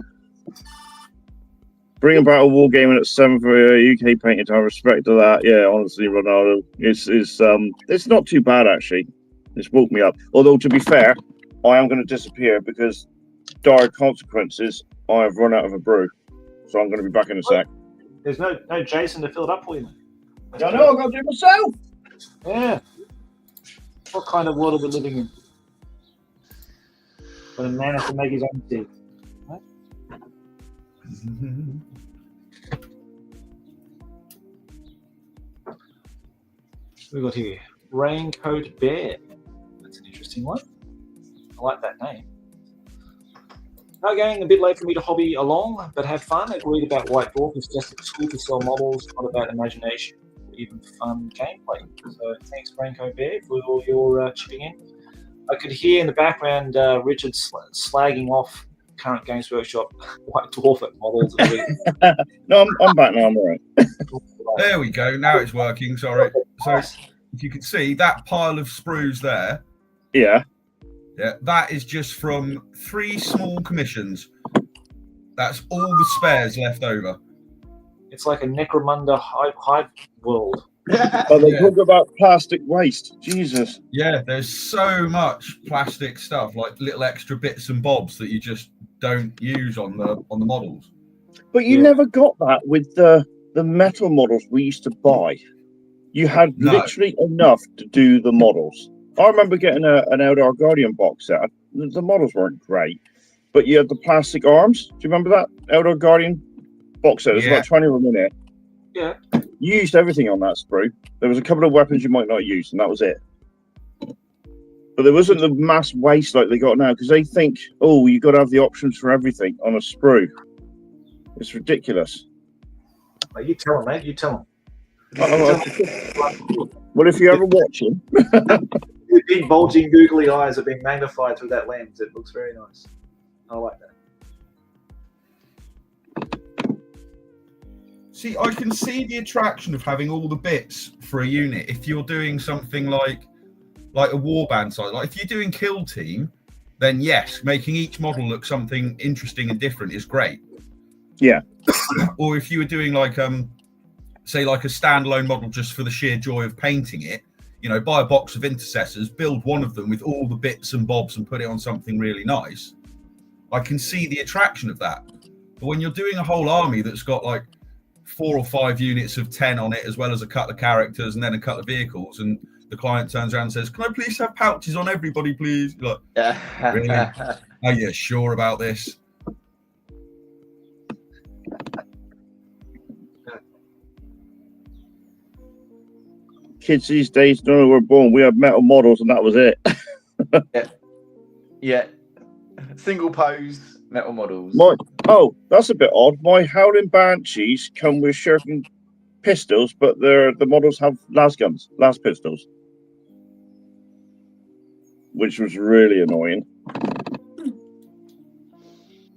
Bring about a wargaming at 7 for UK painting time. Respect to that. Yeah, honestly, Ronaldo, it's not too bad actually. It's woke me up. Although to be fair, I am going to disappear because dire consequences. I have run out of a brew, so I'm going to be back in a sec. There's no Jason to fill it up for you. I know. I've got to do it myself. Yeah. What kind of world are we living in? When a man has to make his own tea. Right? We got here Raincoat Bear. That's an interesting one. I like that name. No, going a bit late for me to hobby along, but have fun. Agreed about White Dwarf. It's just a school to sell models, not about imagination or even fun gameplay. So thanks, Raincoat Bear, for all your chipping in. I could hear in the background Richard slagging off current Games Workshop White Dwarf at models. No, I'm back now. I'm all right. There we go. Now it's working. Sorry. So if you can see that pile of sprues there. Yeah. Yeah, that is just from 3 small commissions. That's all the spares left over. It's like a Necromunda hive world. But they talk about plastic waste. Jesus. Yeah, there's so much plastic stuff, like little extra bits and bobs that you just don't use on the models. But you never got that with the metal models we used to buy. You had literally enough to do the models. I remember getting an Eldar Guardian box set. The models weren't great, but you had the plastic arms. Do you remember that Eldar Guardian box set? There's about 20 of them in it. Yeah. You used everything on that sprue. There was a couple of weapons you might not use, and that was it. But there wasn't the mass waste like they got now, because they think, oh, you've got to have the options for everything on a sprue. It's ridiculous. Well, you tell him, mate. You tell him. Well, if you're ever watching... Your big bulging googly eyes are being magnified through that lens. It looks very nice. I like that. See, I can see the attraction of having all the bits for a unit if you're doing something like a warband side. Like if you're doing Kill Team, then yes, making each model look something interesting and different is great. Yeah. Or if you were doing like say like a standalone model just for the sheer joy of painting it, you know, buy a box of intercessors, build one of them with all the bits and bobs and put it on something really nice. I can see the attraction of that. But when you're doing a whole army that's got like 4 or 5 units of 10 on it, as well as a couple of characters and then a couple of vehicles, and the client turns around and says, "Can I please have pouches on everybody, please?" You're like, really? Are you sure about this? Kids these days don't know we're born. We had metal models, and that was it. Yeah. Single pose metal models. That's a bit odd. My Howling Banshees come with shuriken pistols, but the models have las guns, las pistols, which was really annoying.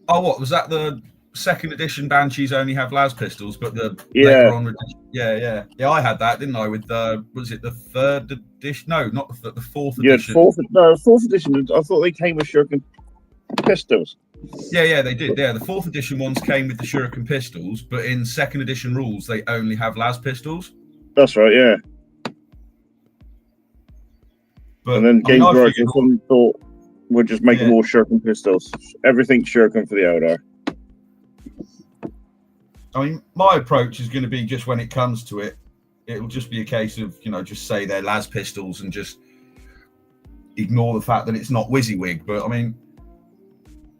Oh, what was that? The second edition Banshees only have las pistols, but the Yeah. later on, yeah. I had that, didn't I? With was it the 3rd edition? No, not the 4th edition. Yeah, 4th edition. I thought they came with shuriken pistols. Yeah, they did. Yeah, the 4th edition ones came with the shuriken pistols, but in 2nd edition rules, they only have las pistols. That's right. Yeah. But and then Games Workshop thought we're just making more shuriken pistols. Everything shuriken for the Eldar. I mean, my approach is going to be just when it comes to it, it'll just be a case of, you know, just say they're las pistols and just ignore the fact that it's not WYSIWYG. But I mean,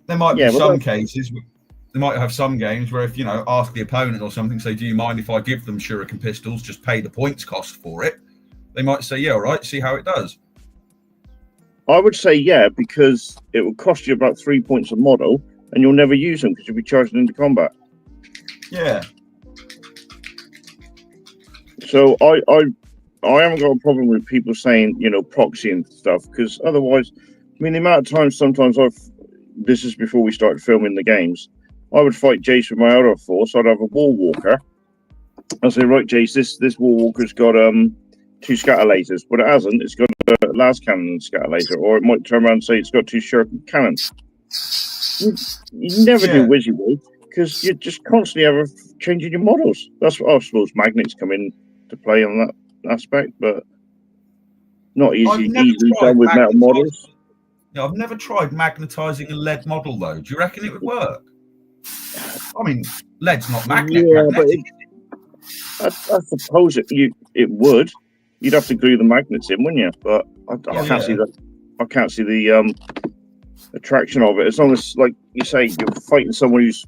There might be some cases. They might have some games where if, ask the opponent or something, say, do you mind if I give them shuriken pistols, just pay the points cost for it? They might say, yeah, all right, see how it does. I would say, yeah, because it will cost you about 3 points a model, and you'll never use them because you'll be charged into combat. Yeah. So I haven't got a problem with people saying, proxy and stuff, because otherwise, the amount of times sometimes this is before we started filming the games, I would fight Jace with my other force. I'd have a wall walker. I'd say, right, Jace, this wall walker's got 2 scatter lasers, but it hasn't. It's got a las cannon and scatter laser, or it might turn around and say it's got 2 shuriken cannons. You never do WYSIWYG because you're just constantly ever changing your models. That's what I suppose magnets come in to play on that aspect, but not easily done with metal models. No, I've never tried magnetizing a lead model though. Do you reckon it would work? I mean, lead's not magnetic. I suppose it would. You'd have to glue the magnets in, wouldn't you? But I can't see that. I can't see the attraction of it. As long as, like you say, you're fighting someone who's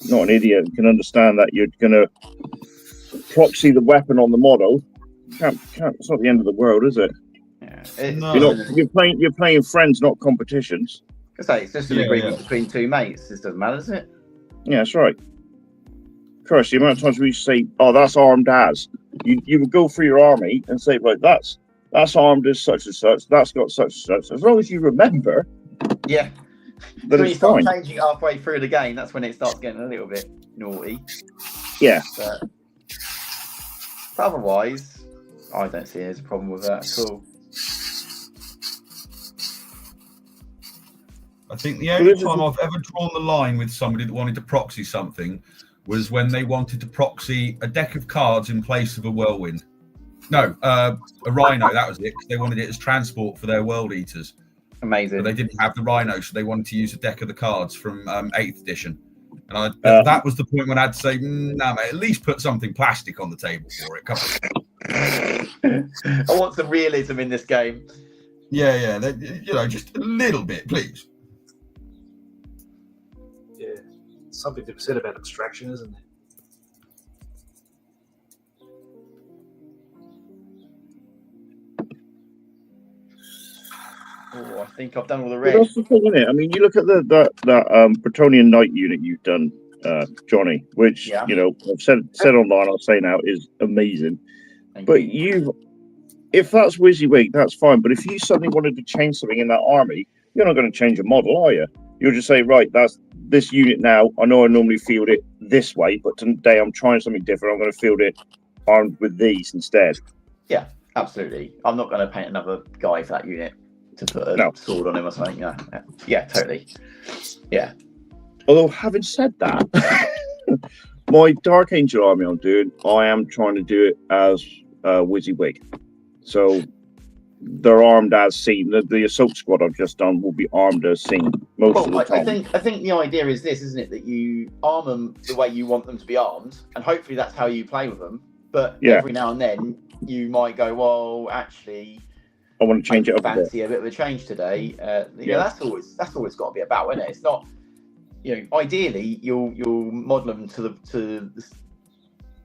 not an idiot and can understand that you're going to proxy the weapon on the model. Can't. It's not the end of the world, is it? Yeah. You're playing friends, not competitions. It's just an agreement between 2 mates. This doesn't matter, does it? Yeah, that's right. Christ, the amount of times we say, "Oh, that's armed as," you would go through your army and say, "Right, that's armed as such and such. That's got such and such." As long as you remember. Yeah. But when you start changing halfway through the game, that's when it starts getting a little bit naughty. Yeah. But otherwise, I don't see there's a problem with that at all. I think the only time I've ever drawn the line with somebody that wanted to proxy something was when they wanted to proxy a deck of cards in place of a whirlwind. No, a rhino, that was it, because they wanted it as transport for their world eaters. Amazing. But they didn't have the rhino, so they wanted to use a deck of the cards from 8th edition. And that was the point when I had to say, nah, mate, at least put something plastic on the table for it. Come on. I want some realism in this game. Yeah, just a little bit, please. Yeah, something to be said about abstraction, isn't there? Oh, I think I've done all the red. That's the thing, isn't it? I mean, you look at that Bretonian Knight unit you've done, Jonny, which I've said online, I'll say now, is amazing. But if that's WYSIWYG, that's fine. But if you suddenly wanted to change something in that army, you're not going to change a model, are you? You'll just say, right, that's this unit now. I know I normally field it this way, but today I'm trying something different. I'm going to field it armed with these instead. Yeah, absolutely. I'm not going to paint another guy for that unit to put a sword on him or something. Yeah, totally. Yeah. Although, having said that, my Dark Angel army I am trying to do it as WYSIWYG. So they're armed as seen. The assault squad I've just done will be armed as seen most of the time. I think the idea is this, isn't it? That you arm them the way you want them to be armed, and hopefully that's how you play with them. But every now and then you might go, well, actually, I want to change it up a bit. Fancy a bit of a change today. That's always got to be about, isn't it? It's not, ideally you'll model them to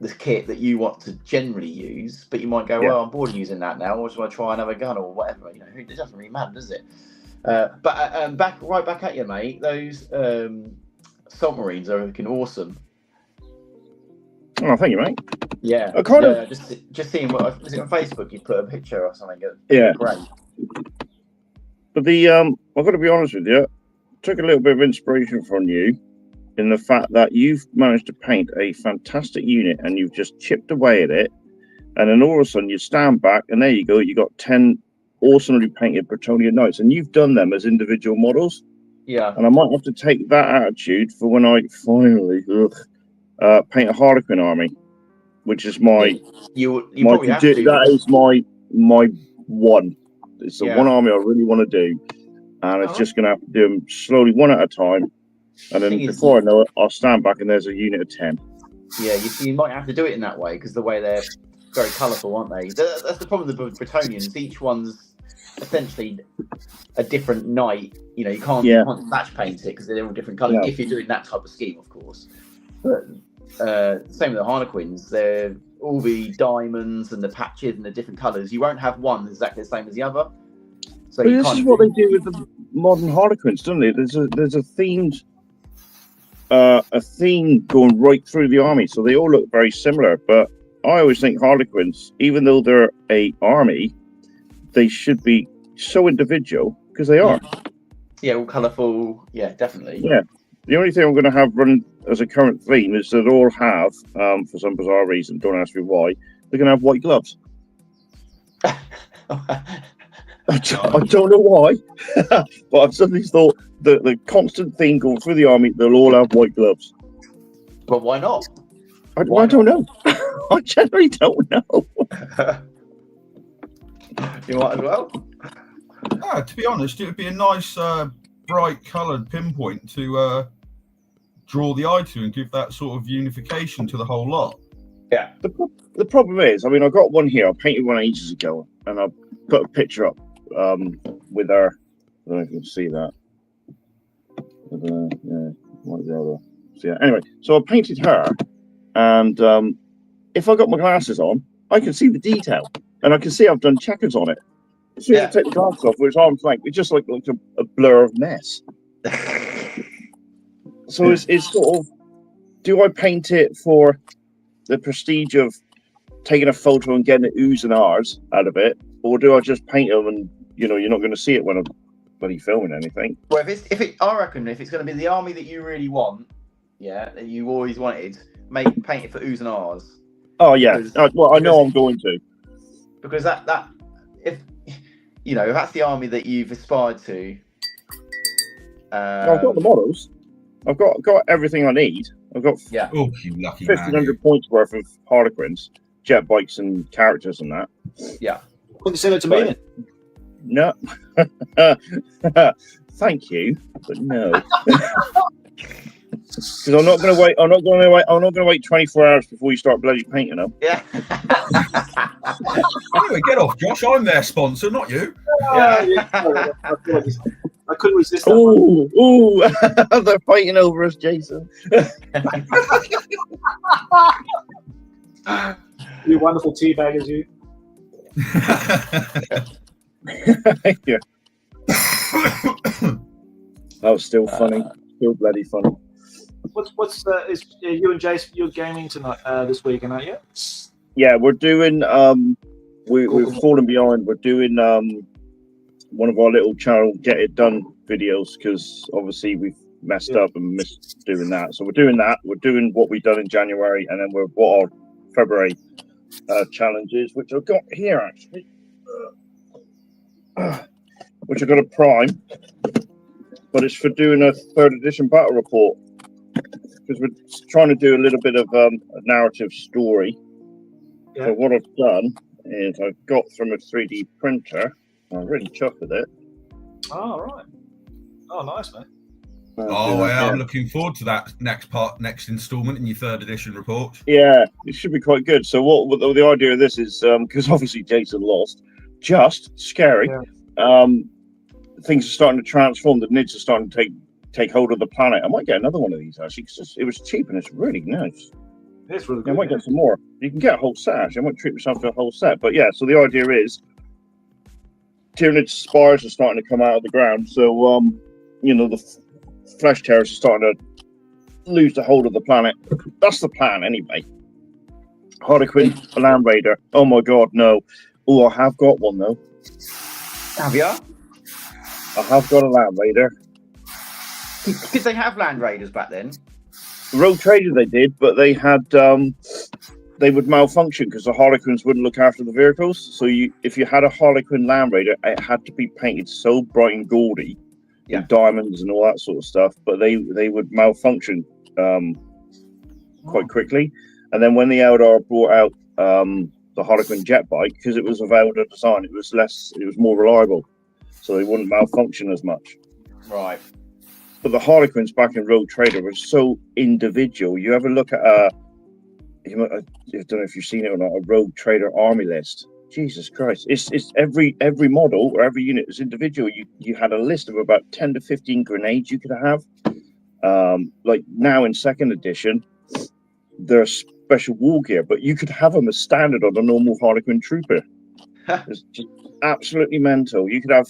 this kit that you want to generally use, but you might go, well, I'm bored of using that now. I just want to try another gun or whatever. It doesn't really matter, does it? But back at you, mate. Those Assault Marines are looking awesome. Oh, thank you, mate. Yeah, just seeing what was it on Facebook? You put a picture or something. Yeah, great. But I've got to be honest with you. Took a little bit of inspiration from you in the fact that you've managed to paint a fantastic unit and you've just chipped away at it, and then all of a sudden you stand back and there you go. You got 10 awesomely painted Bretonian Knights, and you've done them as individual models. Yeah, and I might have to take that attitude for when I finally paint a Harlequin army, which is my that is my one. It's the one army I really want to do, and it's just going to have to do them slowly, one at a time. And then before I know it, I'll stand back and there's a unit of 10. Yeah, you might have to do it in that way because the way they're very colourful, aren't they? That's the problem with the Bretonians. Each one's essentially a different knight, You know, you can't splash paint it because they're all different colours. No. If you're doing that type of scheme, of course. But same with the Harlequins. They're all the diamonds and the patches and the different colours. You won't have one exactly the same as the other. So this is what they do with the modern Harlequins, don't they? There's a themed a theme going right through the army, so they all look very similar. But I always think Harlequins, even though they're a army, they should be so individual because they are. Yeah, all colourful. Yeah, definitely. Yeah. The only thing I'm going to have run as a current theme is that all have, for some bizarre reason, don't ask me why, they're going to have white gloves. I don't know why, but I've suddenly thought that the constant theme going through the army, they'll all have white gloves. But why not? I don't know. I generally don't know. You might as well. To be honest, it would be a nice, bright coloured pinpoint to draw the eye to and give that sort of unification to the whole lot. Yeah. The problem is, I mean, I got one here. I painted one ages ago, and I put a picture up with her. I don't know if you can see that. One or the other. So, yeah. Anyway, so I painted her, and if I got my glasses on, I can see the detail, and I can see I've done checkers on it. As soon as I take the glasses off, which arm's length, it just looks like a blur of mess. So it's sort of, do I paint it for the prestige of taking a photo and getting the oohs and ahs out of it, or do I just paint them and you're not going to see it when I'm bloody filming anything? Well, I reckon if it's going to be the army that you really want, that you always wanted, paint it for oohs and ahs. Oh yeah, I know I'm going to, because that if that's the army that you've aspired to. I've got the models. I've got everything I need. I've got Oh, you lucky 1,500 points worth of Harlequins, jet bikes, and characters and that. Yeah. Couldn't send it to me then? No. Thank you, but no. Because I'm not going to wait. I'm not going to wait 24 hours before you start bloody painting them. Yeah. Anyway, get off, Josh. I'm their sponsor, not you. I couldn't resist that. Ooh, they're fighting over us, Jason. You wonderful teabaggers, you. Yeah. That was still funny. Still bloody funny. What's is you and Jason, you're gaming tonight this weekend, aren't you? Yeah, we're doing we've fallen behind. We're doing one of our little channel Get It Done videos because obviously we've messed up and missed doing that. So we're doing that. We're doing what we've done in January, and then what our February challenges, which I've got here actually, which I've got a prime, but it's for doing a 3rd edition battle report because we're trying to do a little bit of a narrative story. Yeah. So what I've done is I've got from a 3D printer. I'm really chuffed with it. Oh, right. Oh, nice, man. I'm looking forward to that next instalment in your 3rd edition report. Yeah, it should be quite good. So what the idea of this is, because obviously Jason lost, just scary. Yeah. Things are starting to transform. The nids are starting to take hold of the planet. I might get another one of these actually because it was cheap and it's really nice. It's really good. I might get some more. You can get a whole set actually. I might treat myself to a whole set. But yeah, so the idea is Tyranid spires are starting to come out of the ground. So the flesh terrors are starting to lose the hold of the planet. That's the plan anyway. Harlequin, a Land Raider. Oh my god, no. Oh, I have got one though. Have you? I have got a Land Raider. Did they have Land Raiders back then? Road Trader they did, but they had they would malfunction because the Harlequins wouldn't look after the vehicles. So if you had a Harlequin Land Raider, it had to be painted so bright and gaudy, with diamonds and all that sort of stuff. But they would malfunction quite quickly. And then when the Eldar brought out the Harlequin jet bike, because it was of Eldar design, it was more reliable, so they wouldn't malfunction as much. Right. But the Harlequins back in Road Trader were so individual. You ever look at I don't know if you've seen it or not, a Road Trader army list. Jesus Christ! It's every model or every unit is individual. You had a list of about 10 to 15 grenades you could have. Like now in second edition, there's special war gear, but you could have them as standard on a normal Harlequin Trooper. It's just absolutely mental. You could have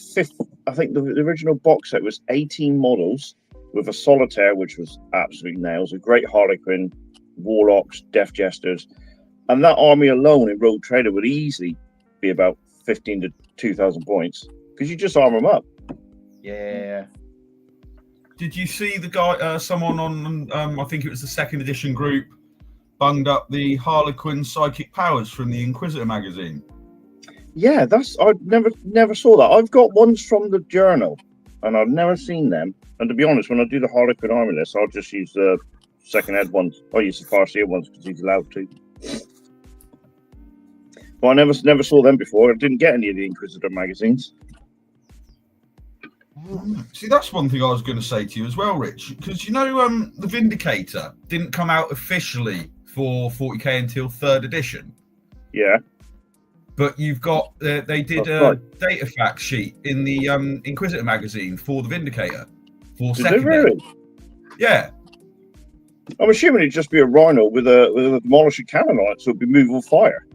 I think the original box set was 18 models with a solitaire, which was absolutely nails, a great Harlequin, Warlocks, Death Jesters, and that army alone in Rogue Trader would easily be about 15 to 2,000 points because you just arm them up. Yeah. Did you see the guy? Someone on, I think it was the second edition group, bunged up the Harlequin psychic powers from the Inquisitor magazine. Yeah, I never saw that. I've got ones from the journal, and I've never seen them. And to be honest, when I do the Harlequin army list, I'll just use the second ed ones. I'll use the Farseer ones because he's allowed to. But I never saw them before. I didn't get any of the Inquisitor magazines. See, that's one thing I was going to say to you as well, Rich, because the Vindicator didn't come out officially for 40k until 3rd edition. Yeah. But you've got, they did a data fact sheet in the Inquisitor magazine for the Vindicator. For Did they really? Yeah. I'm assuming it'd just be a Rhino with a Demolisher cannon on it, so it'd be movable fire.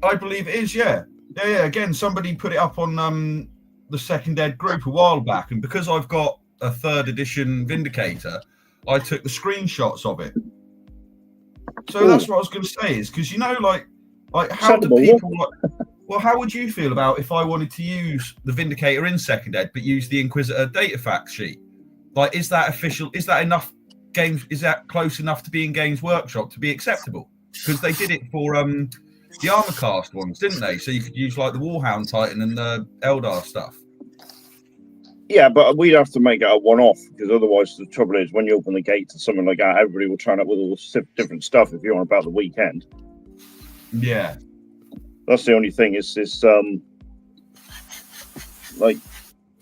I believe it is, yeah. Yeah. Again, somebody put it up on the second ed group a while back, and because I've got a 3rd edition Vindicator, I took the screenshots of it. So that's what I was going to say, is because like how do people well, how would you feel about if I wanted to use the Vindicator in second ed but use the Inquisitor data fact sheet? Like, is that official? Is that enough games? Is that close enough to be in Games Workshop to be acceptable? Because they did it for the Armor Cast ones, didn't they? So you could use like the Warhound Titan and the Eldar stuff. Yeah, but we'd have to make it a one-off, because otherwise the trouble is when you open the gate to something like that, everybody will turn up with all this different stuff if you're on about the weekend. Yeah. That's the only thing is like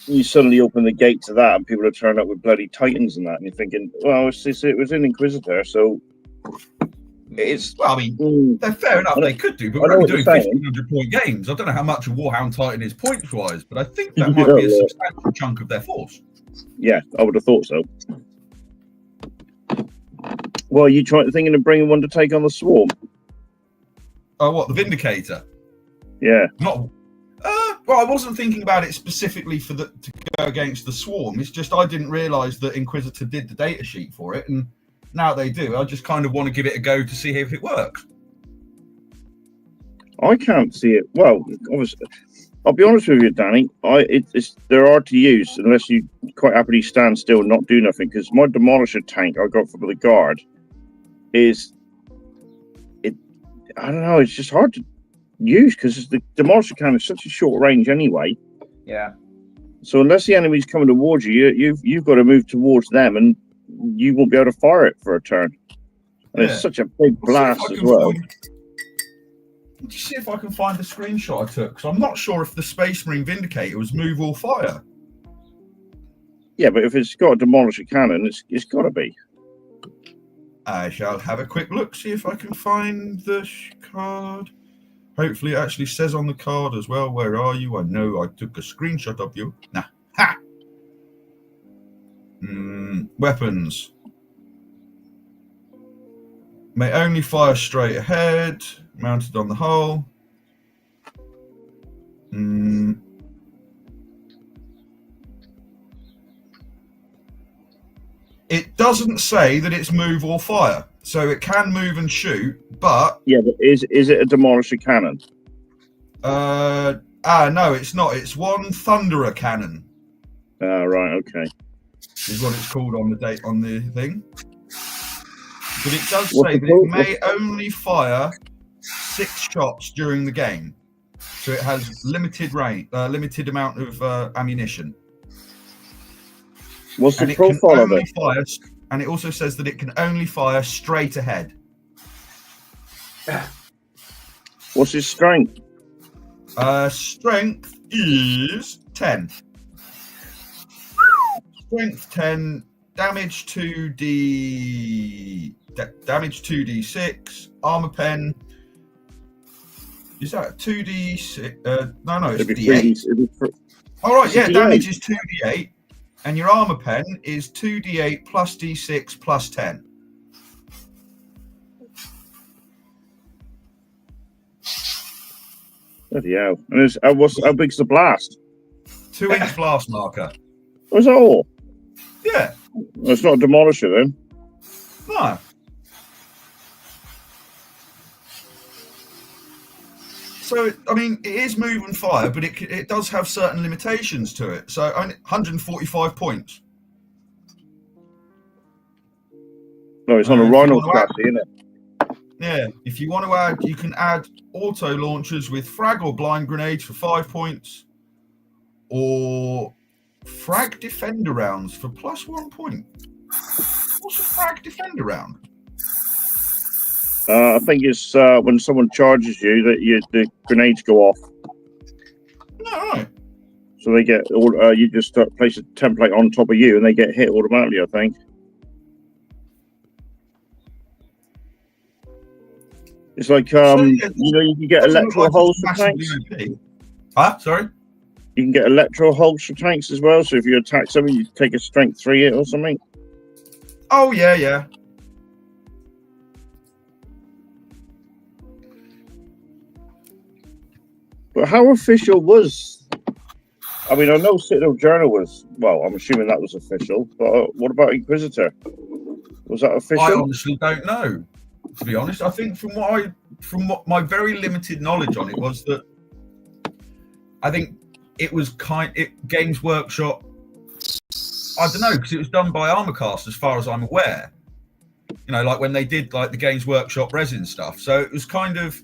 you suddenly open the gate to that and people are turning up with bloody Titans and that, and you're thinking, well, it was an Inquisitor, so it's... Well, I mean, they're fair enough, they could do, but we're only doing 1,500-point games. I don't know how much a Warhound Titan is points-wise, but I think that might be a substantial chunk of their force. Yeah, I would have thought so. Well, you thinking of bringing one to take on the Swarm? Oh, what, the Vindicator? Yeah. Not... well, I wasn't thinking about it specifically to go against the Swarm. It's just I didn't realise that Inquisitor did the data sheet for it, and now they do. I just kind of want to give it a go to see if it works. I can't see it. Well, obviously, I'll be honest with you, Danny. They're hard to use unless you quite happily stand still and not do nothing. Because my Demolisher tank I got from the Guard I don't know. It's just hard to use because the Demolisher cannon is such a short range anyway. Yeah. So unless the enemy's coming towards you've got to move towards them, and you won't be able to fire it for a turn. And it's such a big blast as well. Just see if I can find the screenshot I took, because I'm not sure if the Space Marine Vindicator was move or fire. Yeah, but if it's got a Demolisher cannon, it's got to be. I shall have a quick look, see if I can find the card. Hopefully it actually says on the card as well. Where are you? I know I took a screenshot of you. Nah. Ha! Weapons. May only fire straight ahead. Mounted on the hull. It doesn't say that it's move or fire, so it can move and shoot, but... Yeah, but is it a Demolisher cannon? No, it's not. It's one Thunderer cannon. Right, okay. Is what it's called on the thing. But it does say that it may only fire 6 shots during the game. So it has limited amount of ammunition. What's the profile of it? And it also says that it can only fire straight ahead. What's his strength? Strength is 10. Strength 10, damage 2d6, armor pen Is that 2d6? No, it's It'd be d8. All right, It's yeah, a damage D8. is 2d8, and your armor pen is 2d8 plus d6 plus 10. Bloody hell. And how big's the blast? 2-inch blast marker. Was that all? Yeah, Well, it's not a demolisher then. no. So, I mean, it is move and fire, but it does have certain limitations to it. So, 145 points. No, it's on a If you Rhino want to add- chassis, isn't it? Yeah, if you want to add, you can add auto launchers with frag or blind grenades for 5 points, or frag defender rounds for +1 point. What's a frag defender round? I think it's when someone charges you that the grenades go off. No, right. So they get you just place a template on top of you and they get hit automatically, I think. It's like you can get electro holes for tanks. Huh? Sorry? You can get electro holes for tanks as well. So if you attack something, you take a strength 3 hit or something. Oh yeah. But how official was? I mean, I know Citadel Journal was. Well, I'm assuming that was official. But what about Inquisitor? Was that official? I honestly don't know. To be honest, I think from what my very limited knowledge on it was that I think it was Games Workshop. I don't know, because it was done by Armorcast, as far as I'm aware. You know, like when they did like the Games Workshop resin stuff. So it was kind of,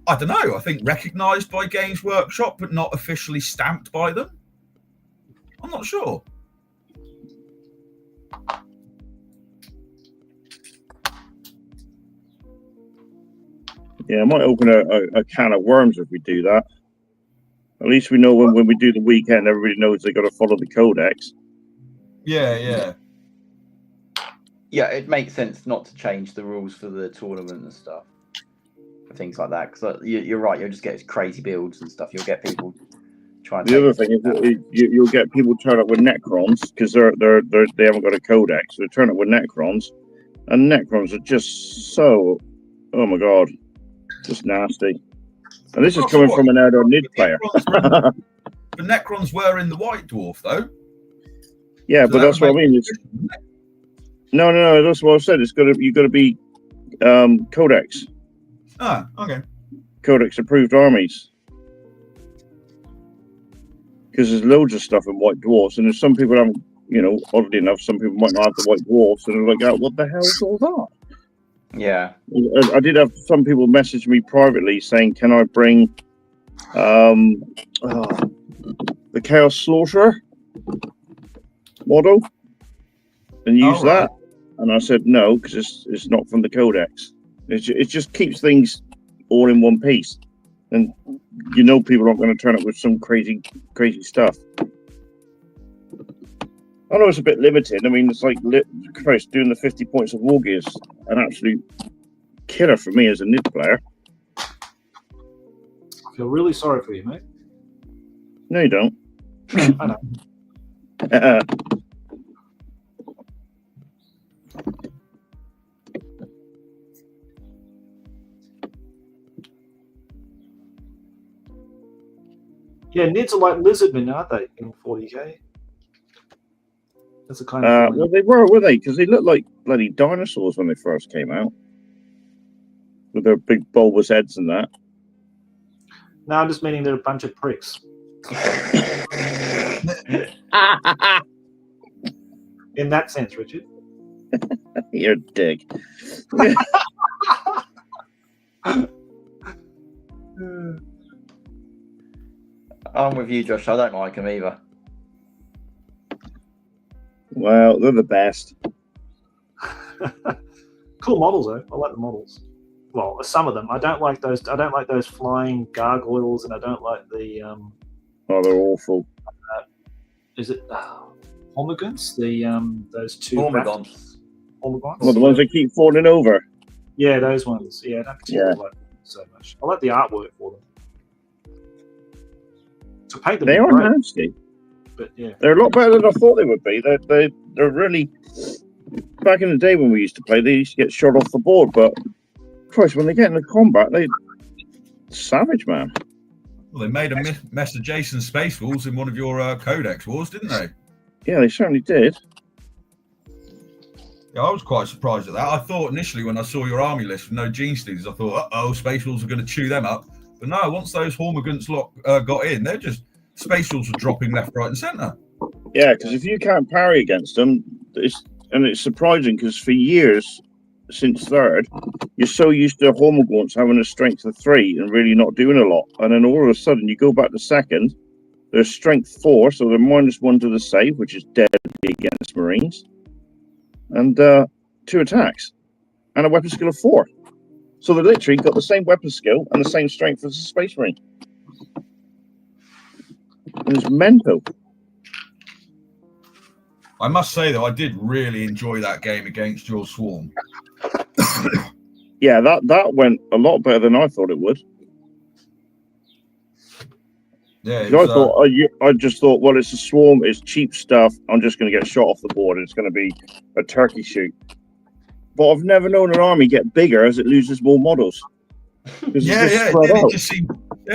I don't know, I think recognised by Games Workshop, but not officially stamped by them. I'm not sure. Yeah, it might open a can of worms if we do that. At least we know when we do the weekend, everybody knows they got to follow the codex. Yeah. Yeah, it makes sense not to change the rules for the tournament and stuff, for things like that. Because you're right, you'll just get crazy builds and stuff. You'll get people trying. The other thing is you'll get people turn up with Necrons because they haven't got a codex. So they turn up with Necrons, and Necrons are just so, oh my god, just nasty. And this is coming from an Eldar Nid player. The Necrons were in the White Dwarf, though. Yeah, So but that's what I mean. No, that's what I said. You've got to be codex. Ah, okay. Codex approved armies. Because there's loads of stuff in White Dwarfs, and there's some people haven't, oddly enough, some people might not have the White Dwarfs, and they're like, oh, what the hell is all that? Yeah. I did have some people message me privately saying, can I bring the Chaos Slaughterer model and use that? And I said no, because it's not from the Codex. It just keeps things all in one piece. And people aren't going to turn up with some crazy stuff. I know it's a bit limited. I mean, it's like Christ, doing the 50 points of war gear is an absolute killer for me as a Nid player. I feel really sorry for you, mate. No, you don't. I know. Yeah, Nids are like lizardmen, aren't they, in 40k? That's the kind of well, they were they? Because they looked like bloody dinosaurs when they first came out. With their big bulbous heads and that. No, I'm just meaning they're a bunch of pricks. In that sense, Richard. You're a dick. I'm with you, Josh. I don't like them either. Well, they're the best. Cool models, though. I like the models. Well, some of them. I don't like those. I don't like those flying gargoyles, and I don't like the. Oh, they're awful. Is it Hormigons? Those two. Hormigons. Hormigons. Well, the ones that keep falling over. Yeah, those ones. Yeah, I don't particularly like them. so much. I like the artwork for them. To paint them, They are great, nasty. but yeah. They're a lot better than I thought they would be. They're really. Back in the day when we used to play, they used to get shot off the board, but Christ, when they get into combat, they savage, man. Well, they made a mess of Jason's Space Wolves in one of your Codex wars, didn't they? Yeah, they certainly did. Yeah, I was quite surprised at that. I thought initially when I saw your army list with no Gene Stealers, I thought, Space Wolves are going to chew them up. But no, once those Hormigants got in, they're just Space Wolves were dropping left, right, and centre. Yeah, because if you can't parry against them, it's surprising because for years since third, you're so used to Hormigants having a strength of 3 and really not doing a lot, and then all of a sudden you go back to second. They're strength 4, so they're -1 to the save, which is deadly against Marines, and 2 attacks, and a weapon skill of 4. So they literally got the same weapon skill and the same strength as a Space Marine. And it's mental. I must say, though, I did really enjoy that game against your Swarm. Yeah, that went a lot better than I thought it would. Yeah, I just thought, well, it's a Swarm, it's cheap stuff. I'm just going to get shot off the board. It's going to be a turkey shoot. But I've never known an army get bigger as it loses more models. It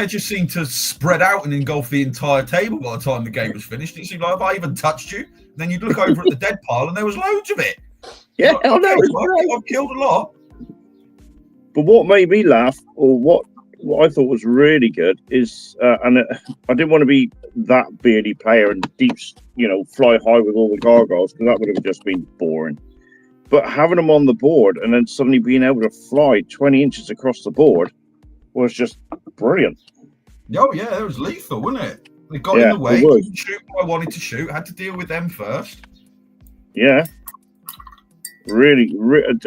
just seemed to spread out and engulf the entire table by the time the game was finished. It seemed like, if I even touched you, then you'd look over at the dead pile and there was loads of it. Yeah, like, okay, I've killed a lot. But what made me laugh, or what I thought was really good, is, I didn't want to be that beardy player and fly high with all the gargoyles, because that would have just been boring. But having them on the board and then suddenly being able to fly 20 inches across the board was just brilliant. Oh, yeah, it was lethal, wasn't it? It got in the way. Couldn't shoot what I wanted to shoot. Had to deal with them first. Yeah. Really,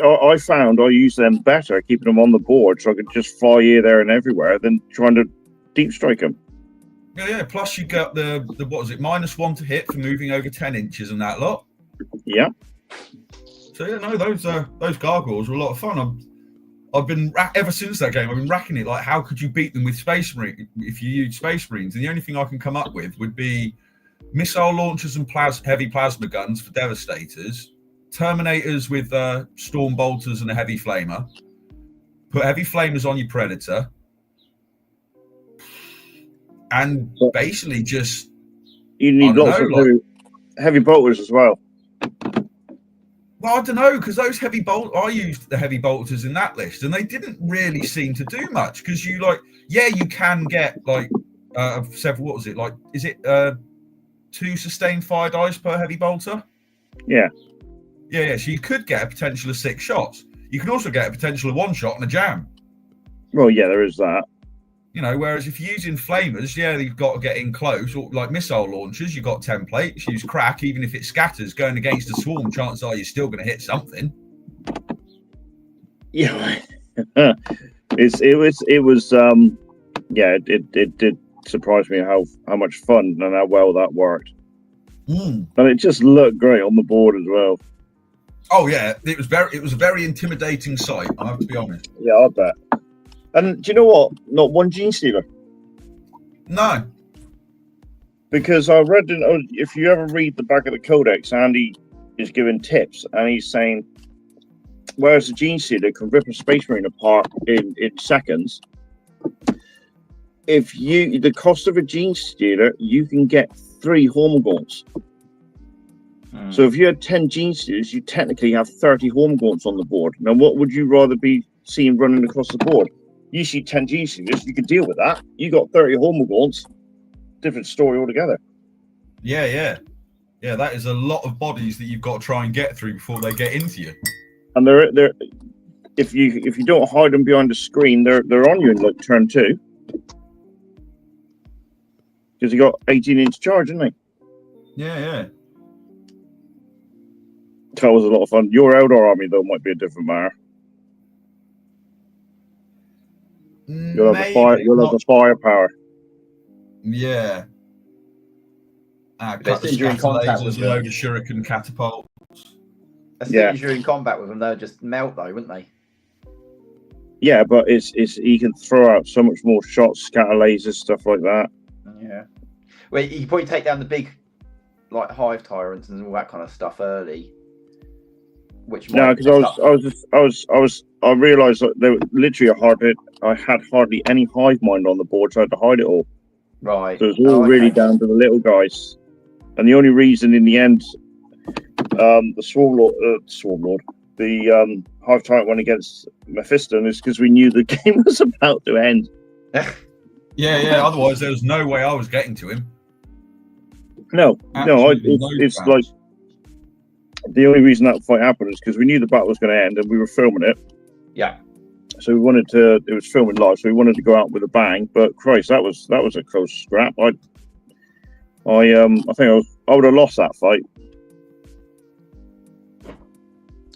I found I used them better, keeping them on the board so I could just fly here, there, and everywhere than trying to deep strike them. Yeah. Plus, you got the what was it, -1 to hit for moving over 10 inches and that lot. Yeah. So yeah, no, those gargoyles were a lot of fun. I've been ever since that game. I've been racking it. Like, how could you beat them with Space Marine if you use Space Marines? And the only thing I can come up with would be missile launchers and heavy plasma guns for Devastators, Terminators with Storm Bolters and a heavy flamer. Put heavy flamers on your Predator, and basically just you need lots of heavy bolters as well. Well, I don't know, because those I used the heavy bolters in that list, and they didn't really seem to do much. Because you can get several. What was it like? Is it 2 sustained fire dice per heavy bolter? Yeah. Yeah. So you could get a potential of 6 shots. You could also get a potential of 1 shot and a jam. Well, yeah, there is that. Whereas if you're using flamers, you've got to get in close, or like missile launchers, you've got templates, use crack, even if it scatters, going against a swarm, chances are you're still going to hit something. Yeah. It did surprise me how much fun and how well that worked. And it just looked great on the board as well. Oh yeah, it was a very intimidating sight, I have to be honest. Yeah, I bet. And do you know what? Not one Gene Stealer. No. Because I read, if you ever read the back of the Codex, Andy is giving tips, and he's saying, whereas a Gene Stealer can rip a Space Marine apart in seconds, the cost of a Gene Stealer, you can get 3 Hormigants. So if you had 10 Gene Stealers, you technically have 30 Hormigants on the board. Now, what would you rather be seeing running across the board? You see 10 Gene Stealers, you could deal with that. You got 30 Hormigants, different story altogether. Yeah, that is a lot of bodies that you've got to try and get through before they get into you. And they're if you don't hide them behind the screen, they're on you in like turn 2. Because you got 18-inch charge, didn't they? Yeah. That was a lot of fun. Your Eldar army though might be a different matter. You'll have the firepower. Best Yeah. Lasers, a load of shuriken catapults. As soon as you're in combat with them, they'll just melt though, wouldn't they? Yeah, but it's he can throw out so much more shots, scatter lasers, stuff like that. Yeah. Well, you can probably take down the big, like hive tyrants and all that kind of stuff early. Which no, because I realised that there were literally I had hardly any hive mind on the board, so I had to hide it all. Right. So it was all really down to the little guys, and the only reason in the end, the Swarm Lord, the Hive Tyrant went against Mephiston is because we knew the game was about to end. Yeah. Otherwise, there was no way I was getting to him. No. It's like the only reason that fight happened is because we knew the battle was going to end and we were filming it. Yeah. So we wanted to. It was filming live, so we wanted to go out with a bang. But Christ, that was a close scrap. I think I would have lost that fight.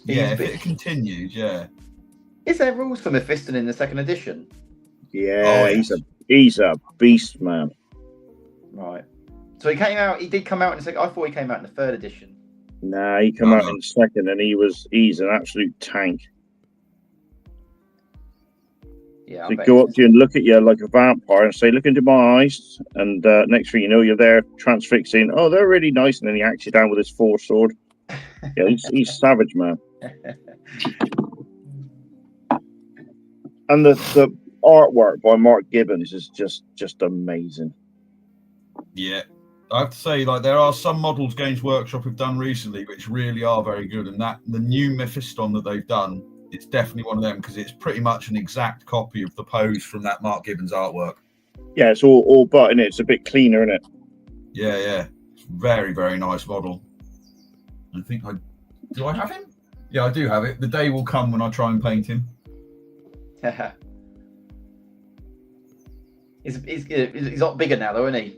Yeah, if it continued, yeah. Is there rules for Mephiston in the second edition? Yeah, he's a beast, man. Right. So he did come out in the second. I thought he came out in the third edition. Nah, he came out in the second, and he's an absolute tank. Yeah. They go up to you and look at you like a vampire and say, "Look into my eyes," and next thing you know, you're there transfixing. Oh, they're really nice, and then he hacks you down with his 4-sword. Yeah, he's savage, man. And the artwork by Mark Gibbons is just amazing. Yeah, I have to say, like, there are some models Games Workshop have done recently which really are very good, and that the new Mephiston that they've done, it's definitely one of them because it's pretty much an exact copy of the pose from that Mark Gibbons artwork. Yeah, it's all but in it. It's a bit cleaner, isn't it? Yeah. It's very, very nice model. I think do I have him? Yeah, I do have it. The day will come when I try and paint him. He's a lot bigger now, though, isn't he?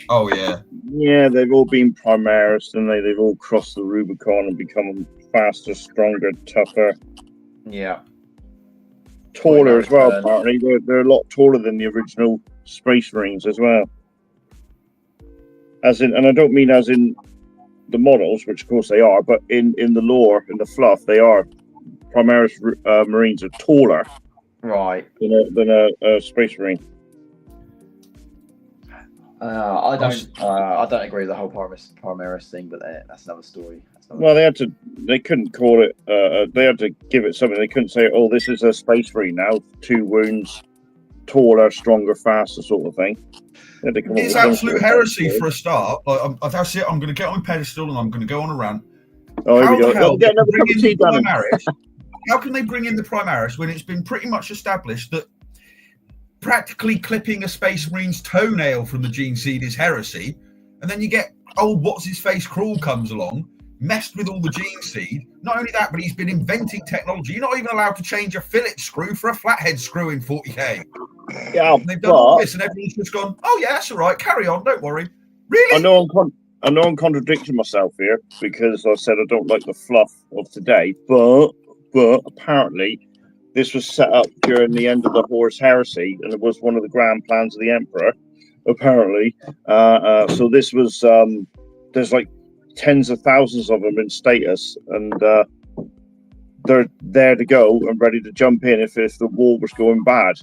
Oh, yeah. Yeah, they've all been Primaris, and they've all crossed the Rubicon and become faster, stronger, tougher. Yeah. Taller as well, apparently. They're a lot taller than the original Space Marines as well. And I don't mean as in the models, which of course they are, but in the lore, in the fluff, they are. Primaris Marines are taller, right, than a Space Marine. I don't agree with the whole Primaris thing, but that's another story. They couldn't call it. They had to give it something. They couldn't say, "Oh, this is a Space Marine now, 2 wounds, taller, stronger, faster," sort of thing. It's absolute heresy for a start. That's it. I'm going to get on my pedestal and I'm going to go on a rant. Oh, here we go. Get another cup of tea done. How can they bring in the Primaris when it's been pretty much established that practically clipping a Space Marine's toenail from the gene seed is heresy, and then you get what's-his-face Karl comes along, messed with all the gene seed. Not only that, but he's been inventing technology. You're not even allowed to change a fillet screw for a flathead screw in 40k. Yeah, and they've done all this, and everyone's just gone, "Oh yeah, that's all right. Carry on. Don't worry." Really? I know I'm contradicting myself here because I said I don't like the fluff of today, but apparently this was set up during the end of the Horus Heresy, and it was one of the grand plans of the Emperor. Apparently, so this was there's like tens of thousands of them in status, and they're there to go and ready to jump in if the war was going bad.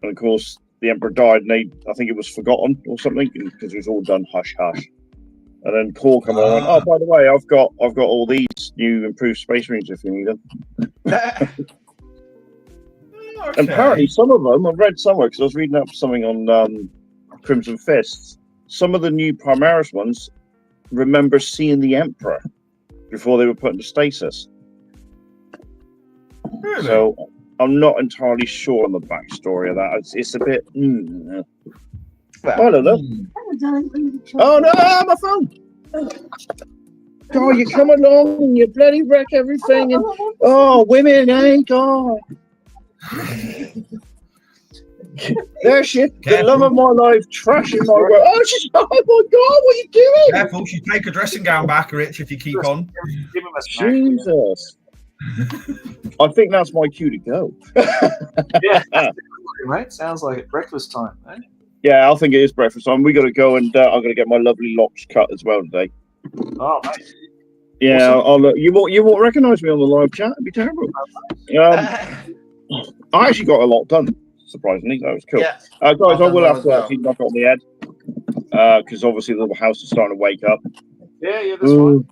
And of course, the Emperor died, and I think it was forgotten or something because it was all done hush hush. And then Karl came on. Oh, by the way, I've got all these new improved Space Marines if you need them. Okay. And apparently, some of them I've read somewhere because I was reading up something on Crimson Fists. Some of the new Primaris ones remember seeing the Emperor before they were put into stasis. Really? So I'm not entirely sure on the backstory of that. It's a bit. I don't know. Oh no, my phone! Oh, you come along and you bloody wreck everything, and women, God. There she is, the love of my life, trashing my work. Oh my God, what are you doing? Careful, she'd take her dressing gown back, Rich, if you keep on. Jesus. I think that's my cue to go. Yeah, right? Sounds like breakfast time, eh? Yeah, I think it is breakfast time. We got to go, and I'm going to get my lovely locks cut as well today. Oh, nice. Yeah, awesome. You won't recognise me on the live chat. It'd be terrible. I actually got a lot done. Surprisingly, that was cool. Yeah, Guys, I will have to well. keep knock on the head because obviously the little house is starting to wake up. Yeah, that's fine.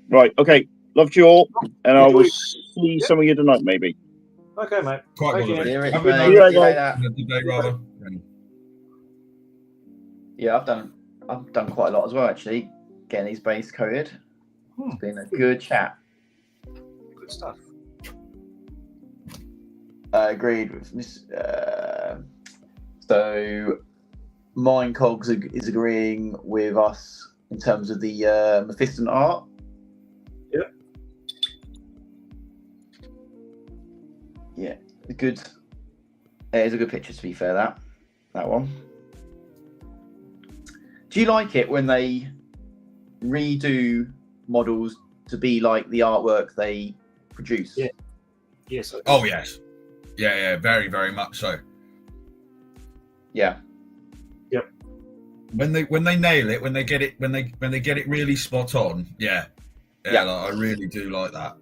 Right, okay. Love you all, and I will Enjoy. see some of you tonight, maybe. Okay, mate. Quite Thank well, you. mate. Yeah, Have a good mate. night. See you See you later. Have a good day, rather. Yeah, I've done quite a lot as well, actually. Getting these base coated. It's been a good chat. Good stuff. I agreed with this. So, Mine Cogs is agreeing with us in terms of the Mephiston art. Yep. Yeah, good. It is a good picture, to be fair. That one. Do you like it when they redo models to be like the artwork they produce? Yeah. Yes. Oh yes. Yeah, very, very much so. Yeah. When they nail it, when they get it really spot on, yeah. Like, I really do like that.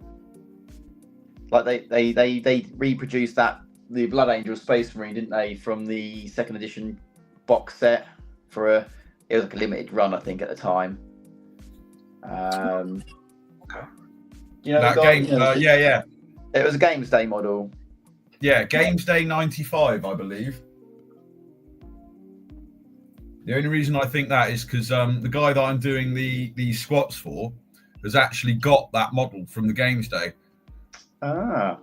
Like they reproduced the Blood Angel Space Marine, didn't they, from the 2nd edition box set it was like a limited run, I think, at the time. Okay. You know That the guy, game, you know, yeah. it was a Games Day model. Yeah, Games Day 95, I believe. The only reason I think that is because the guy that I'm doing the squats for has actually got that model from the Games Day. Ah.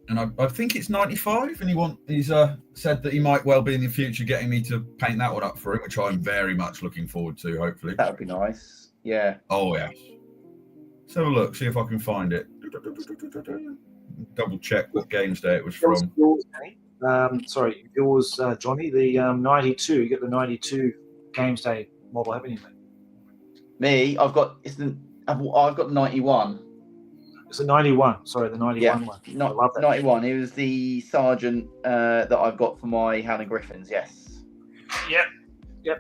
And I think it's 95, and he's said that he might well be in the future getting me to paint that one up for him, which I'm very much looking forward to, hopefully. That would be nice. Yeah. Oh, yeah. Let's have a look, see if I can find it. Double check what Games Day it was from. Yours, yours, Jonny, the 92. You get the 92 Games Day model, haven't you, mate? Me, I've got the 91. It's a 91. Sorry, the 91 one. Not I love that. 91. It was the Sergeant that I've got for my Howling Griffins. Yes. Yep.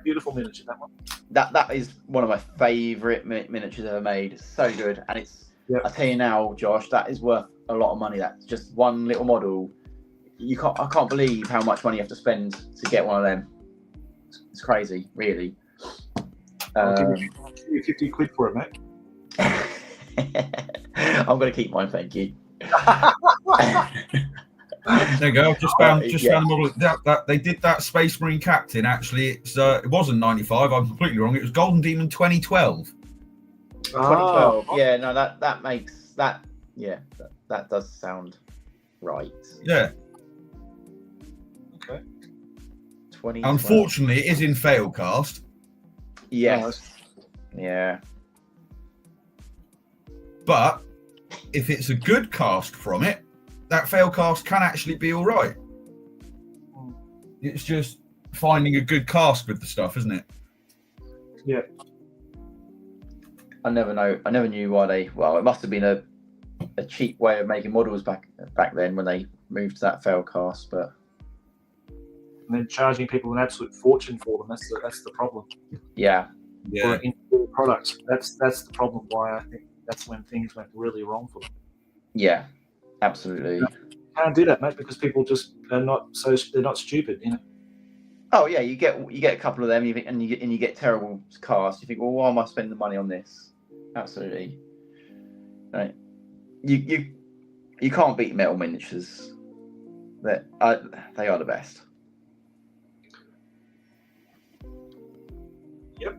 Beautiful miniature, that one. That is one of my favourite miniatures ever made. It's so good, and it's. Yep. I tell you now, Josh, that is worth a lot of money. That's just one little model. I can't believe how much money you have to spend to get one of them. It's crazy, really. I'll give you 50 quid for it, mate. I'm going to keep mine, thank you. There you go. I've just found the model. That they did that Space Marine Captain. Actually, it wasn't 95. I'm completely wrong. It was Golden Demon 2012. 2012. Yeah, no, that makes that. Yeah, that does sound right. Yeah. Okay. 20. Unfortunately, it is in Failcast. Yes. Yeah. But if it's a good cast from it, that Failcast can actually be all right. It's just finding a good cast with the stuff, isn't it? Yeah. I never knew why they. Well, it must have been a cheap way of making models back then when they moved to that Failcast, but. And then charging people an absolute fortune for them. That's the problem. Yeah. For in products. That's the problem. Why I think that's when things went really wrong for them. Yeah. Absolutely. You can't do that, mate, because people just they're not stupid, you know. Oh yeah, you get a couple of them, and you get terrible casts. You think, well, why am I spending the money on this? Absolutely. Right. You can't beat metal miniatures. They are the best. Yep.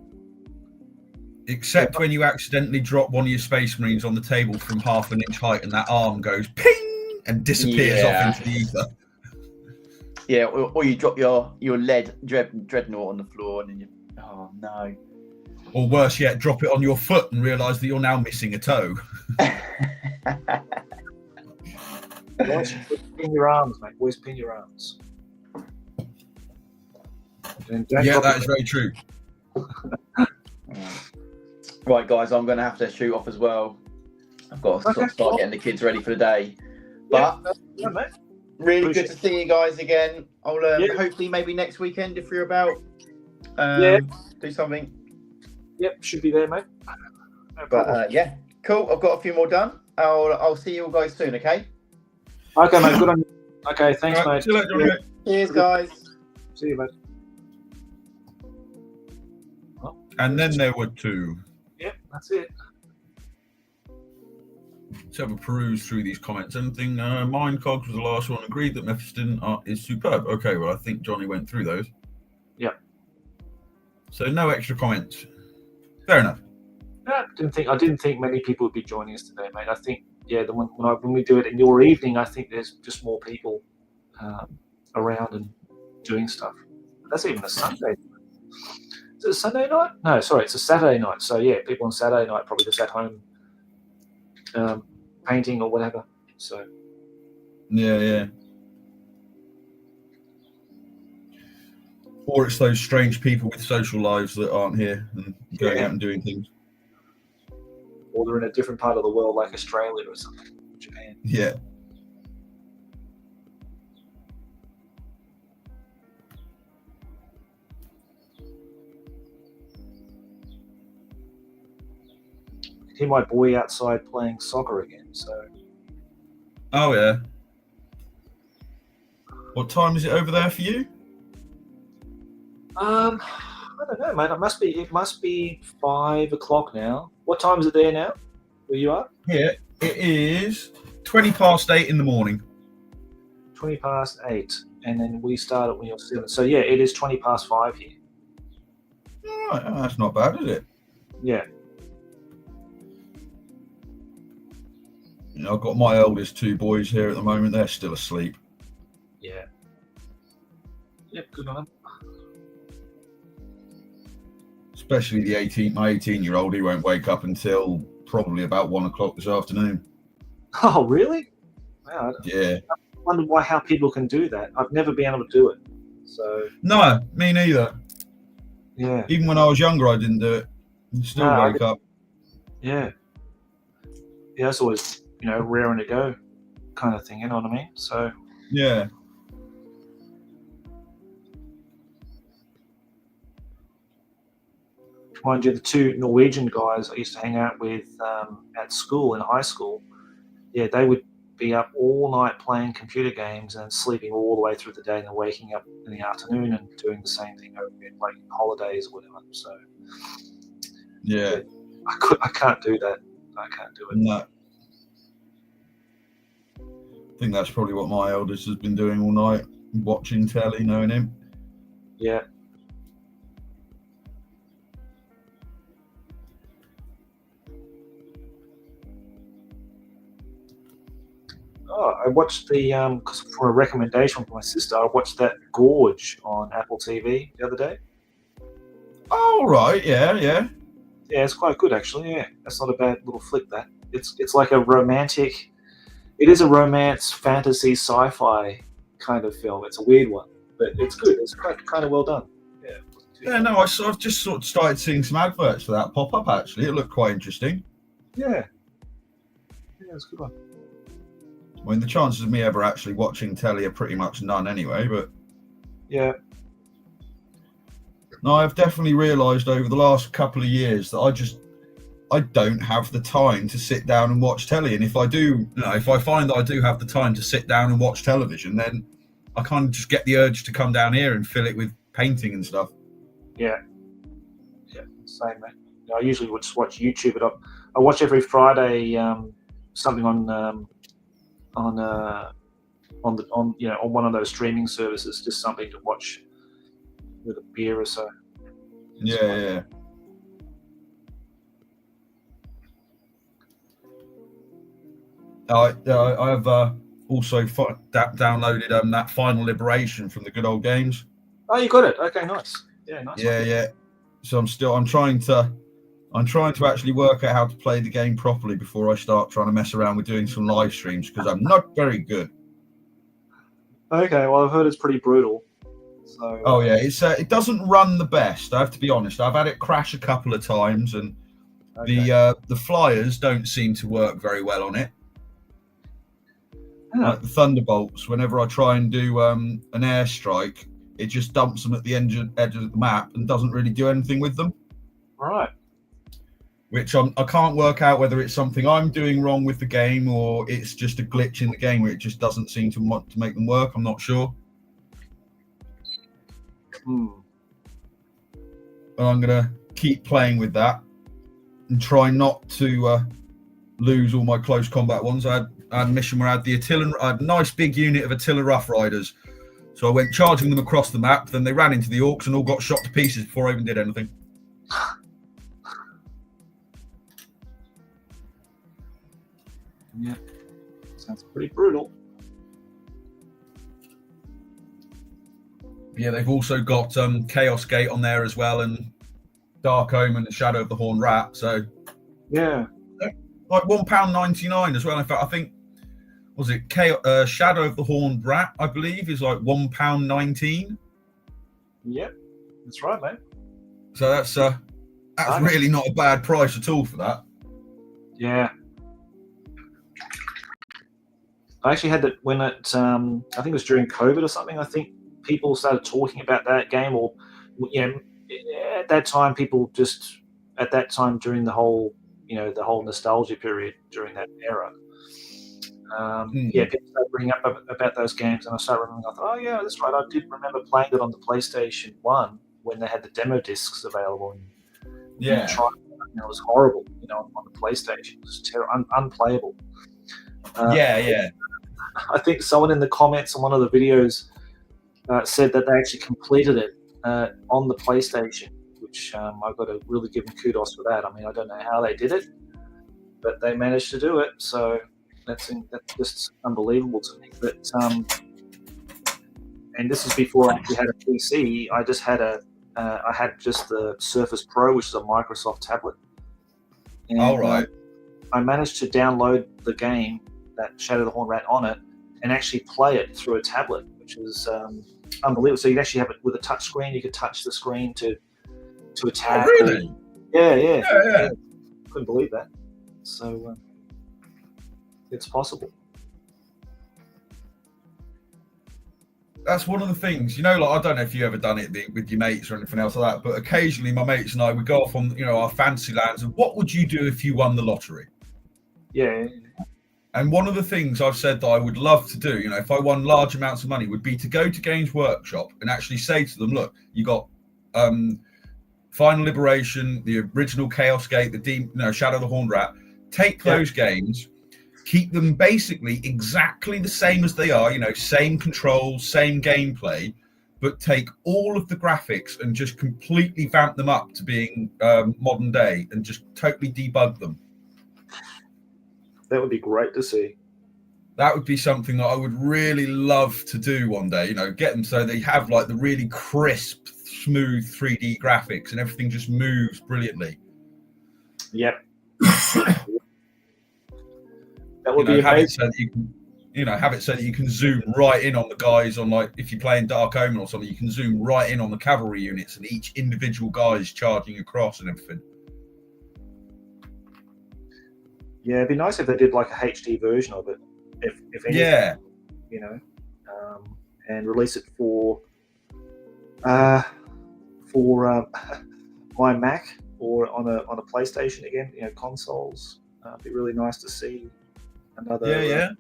Except when you accidentally drop one of your Space Marines on the table from half an inch height and that arm goes ping and disappears off into the ether. Yeah, or you drop your lead dreadnought on the floor and then you. Oh no. Or worse yet, drop it on your foot and realise that you're now missing a toe. Pin your arms, mate. Always pin your arms. Yeah, that is very true. Right, guys, I'm going to have to shoot off as well. I've got to start getting the kids ready for the day. But mate. Really good to see you guys again. I'll hopefully maybe next weekend if you're about. Do something. Yep, should be there, mate. No but yeah, cool. I've got a few more done. I'll see you all guys soon. Okay. Okay, mate. Good on you. Okay, thanks, All right, mate. see you later, Jonny. Cheers, guys. See you, mate. And then there were two. Yep, that's it. Let's have a peruse through these comments. Anything? Mindcogs was the last one. Agreed that Mephiston art is superb. Okay, well, I think Jonny went through those. Yep. So no extra comments. Fair enough. I didn't think many people would be joining us today, mate. I think, when we do it in your evening, I think there's just more people around and doing stuff. That's even a Sunday. Is it a Sunday night? No, sorry, it's a Saturday night. So yeah, people on Saturday night probably just at home painting or whatever. So Yeah. Or it's those strange people with social lives that aren't here and going out and doing things. Or they're in a different part of the world, like Australia or something, Japan. Yeah. I can hear my boy outside playing soccer again. So. Oh yeah. What time is it over there for you? I don't know, mate. It must be 5 o'clock now. What time is it there now? Where you are? Yeah, it is 8:20 in the morning. 8:20, and then we start at when you're 7. So yeah, it is 5:20 here. All right, that's not bad, is it? Yeah. I've got my eldest two boys here at the moment. They're still asleep. Yeah. Yep, good on them. Especially my 18-year-old. He won't wake up until probably about 1 o'clock this afternoon. Oh, really? Wow. Yeah. I wonder how people can do that. I've never been able to do it. So. No, me neither. Yeah. Even when I was younger, I didn't do it. Still wake up. Yeah. Yeah, that's always, raring to go kind of thing, you know what I mean? So. Yeah. Mind you, the two Norwegian guys I used to hang out with at school, in high school, yeah, they would be up all night playing computer games and sleeping all the way through the day and then waking up in the afternoon and doing the same thing over again, like holidays or whatever. So, yeah. I can't do that. I can't do it. No. I think that's probably what my eldest has been doing all night, watching telly, knowing him. Yeah. Oh, I watched because for a recommendation from my sister, I watched that Gorge on Apple TV the other day. Oh, right, yeah. Yeah, it's quite good actually. Yeah, that's not a bad little flick. That it's like a romantic. It is a romance, fantasy, sci-fi kind of film. It's a weird one, but it's good. It's kind of well done. Yeah. Yeah, no, I've just sort of started seeing some adverts for that pop up. Actually, it looked quite interesting. Yeah, it's a good one. I mean, the chances of me ever actually watching telly are pretty much none anyway, but yeah. No, I've definitely realised over the last couple of years that I don't have the time to sit down and watch telly. And if I do, if I find that I do have the time to sit down and watch television, then I kind of just get the urge to come down here and fill it with painting and stuff. Yeah. Yeah, same, mate. I usually would just watch YouTube, but I watch every Friday something on one of those streaming services, just something to watch with a beer or so. Yeah. I have also downloaded that Final Liberation from the Good Old Games. Oh, you got it. Okay, nice. Yeah, nice. Yeah. So I'm trying to actually work out how to play the game properly before I start trying to mess around with doing some live streams, because I'm not very good. Okay, well, I've heard it's pretty brutal. So. Oh yeah, it doesn't run the best. I have to be honest. I've had it crash a couple of times, and the flyers don't seem to work very well on it. Yeah. Like the Thunderbolts, whenever I try and do an airstrike, it just dumps them at the edge of the map and doesn't really do anything with them. Right. which I can't work out whether it's something I'm doing wrong with the game or it's just a glitch in the game where it just doesn't seem to want to make them work. I'm not sure. But I'm going to keep playing with that and try not to lose all my close combat ones. I had a mission where I had I had a nice big unit of Attila Rough Riders. So I went charging them across the map, then they ran into the orcs and all got shot to pieces before I even did anything. Yeah, sounds pretty brutal. Yeah, they've also got Chaos Gate on there as well, and Dark Omen and Shadow of the Horned Rat. So yeah, like £1.99 as well. In fact, I think was it Shadow of the Horned Rat? I believe is like £1.19. Yep, that's right, mate. So that's really not a bad price at all for that. Yeah. I actually had that when it, I think it was during COVID or something. I think people started talking about that game, or at that time, people just at that time during the whole, the whole nostalgia period during that era. People started bringing up about those games, and I started remembering. I thought, oh yeah, that's right. I did remember playing it on the PlayStation 1 when they had the demo discs available. Yeah, it was horrible. On the PlayStation, it was terrible, unplayable. Yeah. I think someone in the comments on one of the videos said that they actually completed it on the PlayStation, which I've got to really give them kudos for that. I mean, I don't know how they did it, but they managed to do it. So that's just unbelievable to me. But and this is before I actually had a PC. I just had I had just the Surface Pro, which is a Microsoft tablet. And, all right. I managed to download the game, that Shadow of the Horned Rat, on it, and actually play it through a tablet, which is unbelievable. So you'd actually have it with a touch screen. You could touch the screen to attack. Oh, really? Yeah. Couldn't believe that. So it's possible. That's one of the things, like I don't know if you ever done it with your mates or anything else like that, but occasionally my mates and I would go off on, our fancy lands and what would you do if you won the lottery? Yeah. And one of the things I've said that I would love to do, if I won large amounts of money, would be to go to Games Workshop and actually say to them, look, you got Final Liberation, the original Chaos Gate, Shadow of the Horned Rat. Take those games, keep them basically exactly the same as they are, same controls, same gameplay, but take all of the graphics and just completely vamp them up to being modern day and just totally debug them. That would be great to see. That would be something that I would really love to do one day, get them so they have like the really crisp, smooth 3D graphics and everything just moves brilliantly. Yep. That would be have amazing. it so that you can, have it so that you can zoom right in on the guys on, like, if you're playing Dark Omen or something, you can zoom right in on the cavalry units and each individual guy is charging across and everything. Yeah, it'd be nice if they did like a HD version of it, if anything, and release it for my Mac or on a PlayStation again, consoles. It'd be really nice to see another.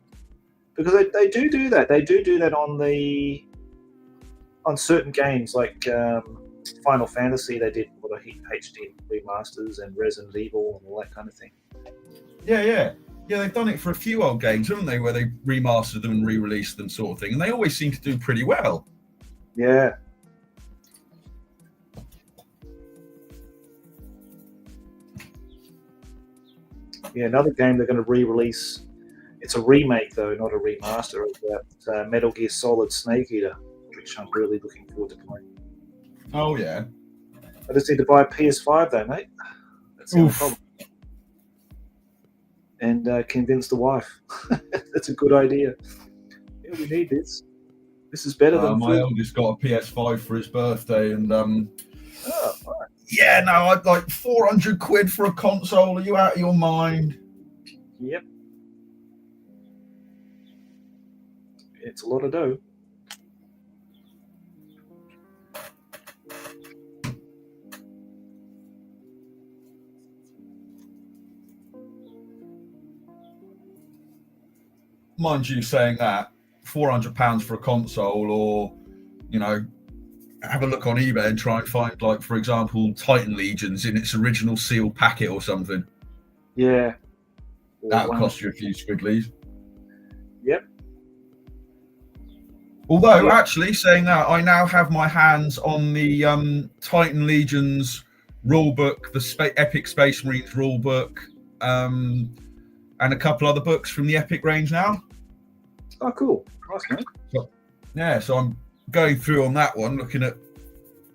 Because they do that. They do that on certain games like Final Fantasy. They did HD remasters and Resident Evil and all that kind of thing. Yeah, they've done it for a few old games, haven't they, where they remastered them and re-released them sort of thing, and they always seem to do pretty well. Yeah. Yeah, another game they're going to re-release. It's a remake, though, not a remaster, of that Metal Gear Solid Snake Eater, which I'm really looking forward to playing. Oh, yeah. I just need to buy a PS5, though, mate. That's the only problem. And convince the wife. That's a good idea. Yeah, we need this. This is better than my eldest got a PS5 for his birthday, and right. yeah, no, I'd like 400 quid for a console. Are you out of your mind? Yep. It's a lot of dough. mind you, saying that £400 for a console, or have a look on eBay and try and find, like, for example, Titan Legions in its original sealed packet or something. Yeah. That'll cost you a few squigglies. Yep. Although, actually, saying that, I now have my hands on the Titan Legions rulebook, the Epic Space Marines rulebook, and a couple other books from the Epic range now. Oh, cool. Nice, mate. So I'm going through on that one, looking at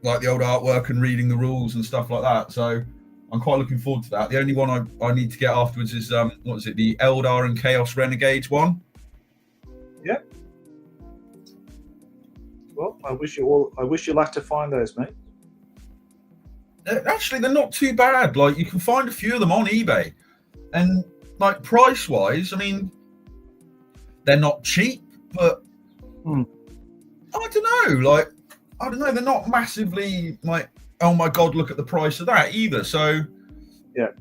like the old artwork and reading the rules and stuff like that. So I'm quite looking forward to that. The only one I need to get afterwards is what is it? The Eldar and Chaos Renegades one. Yep. Well, I wish you luck to find those, mate. Actually, they're not too bad. Like, you can find a few of them on eBay, and like price-wise, I mean, they're not cheap, but I don't know. They're not massively like, oh my god, look at the price of that either. So yeah,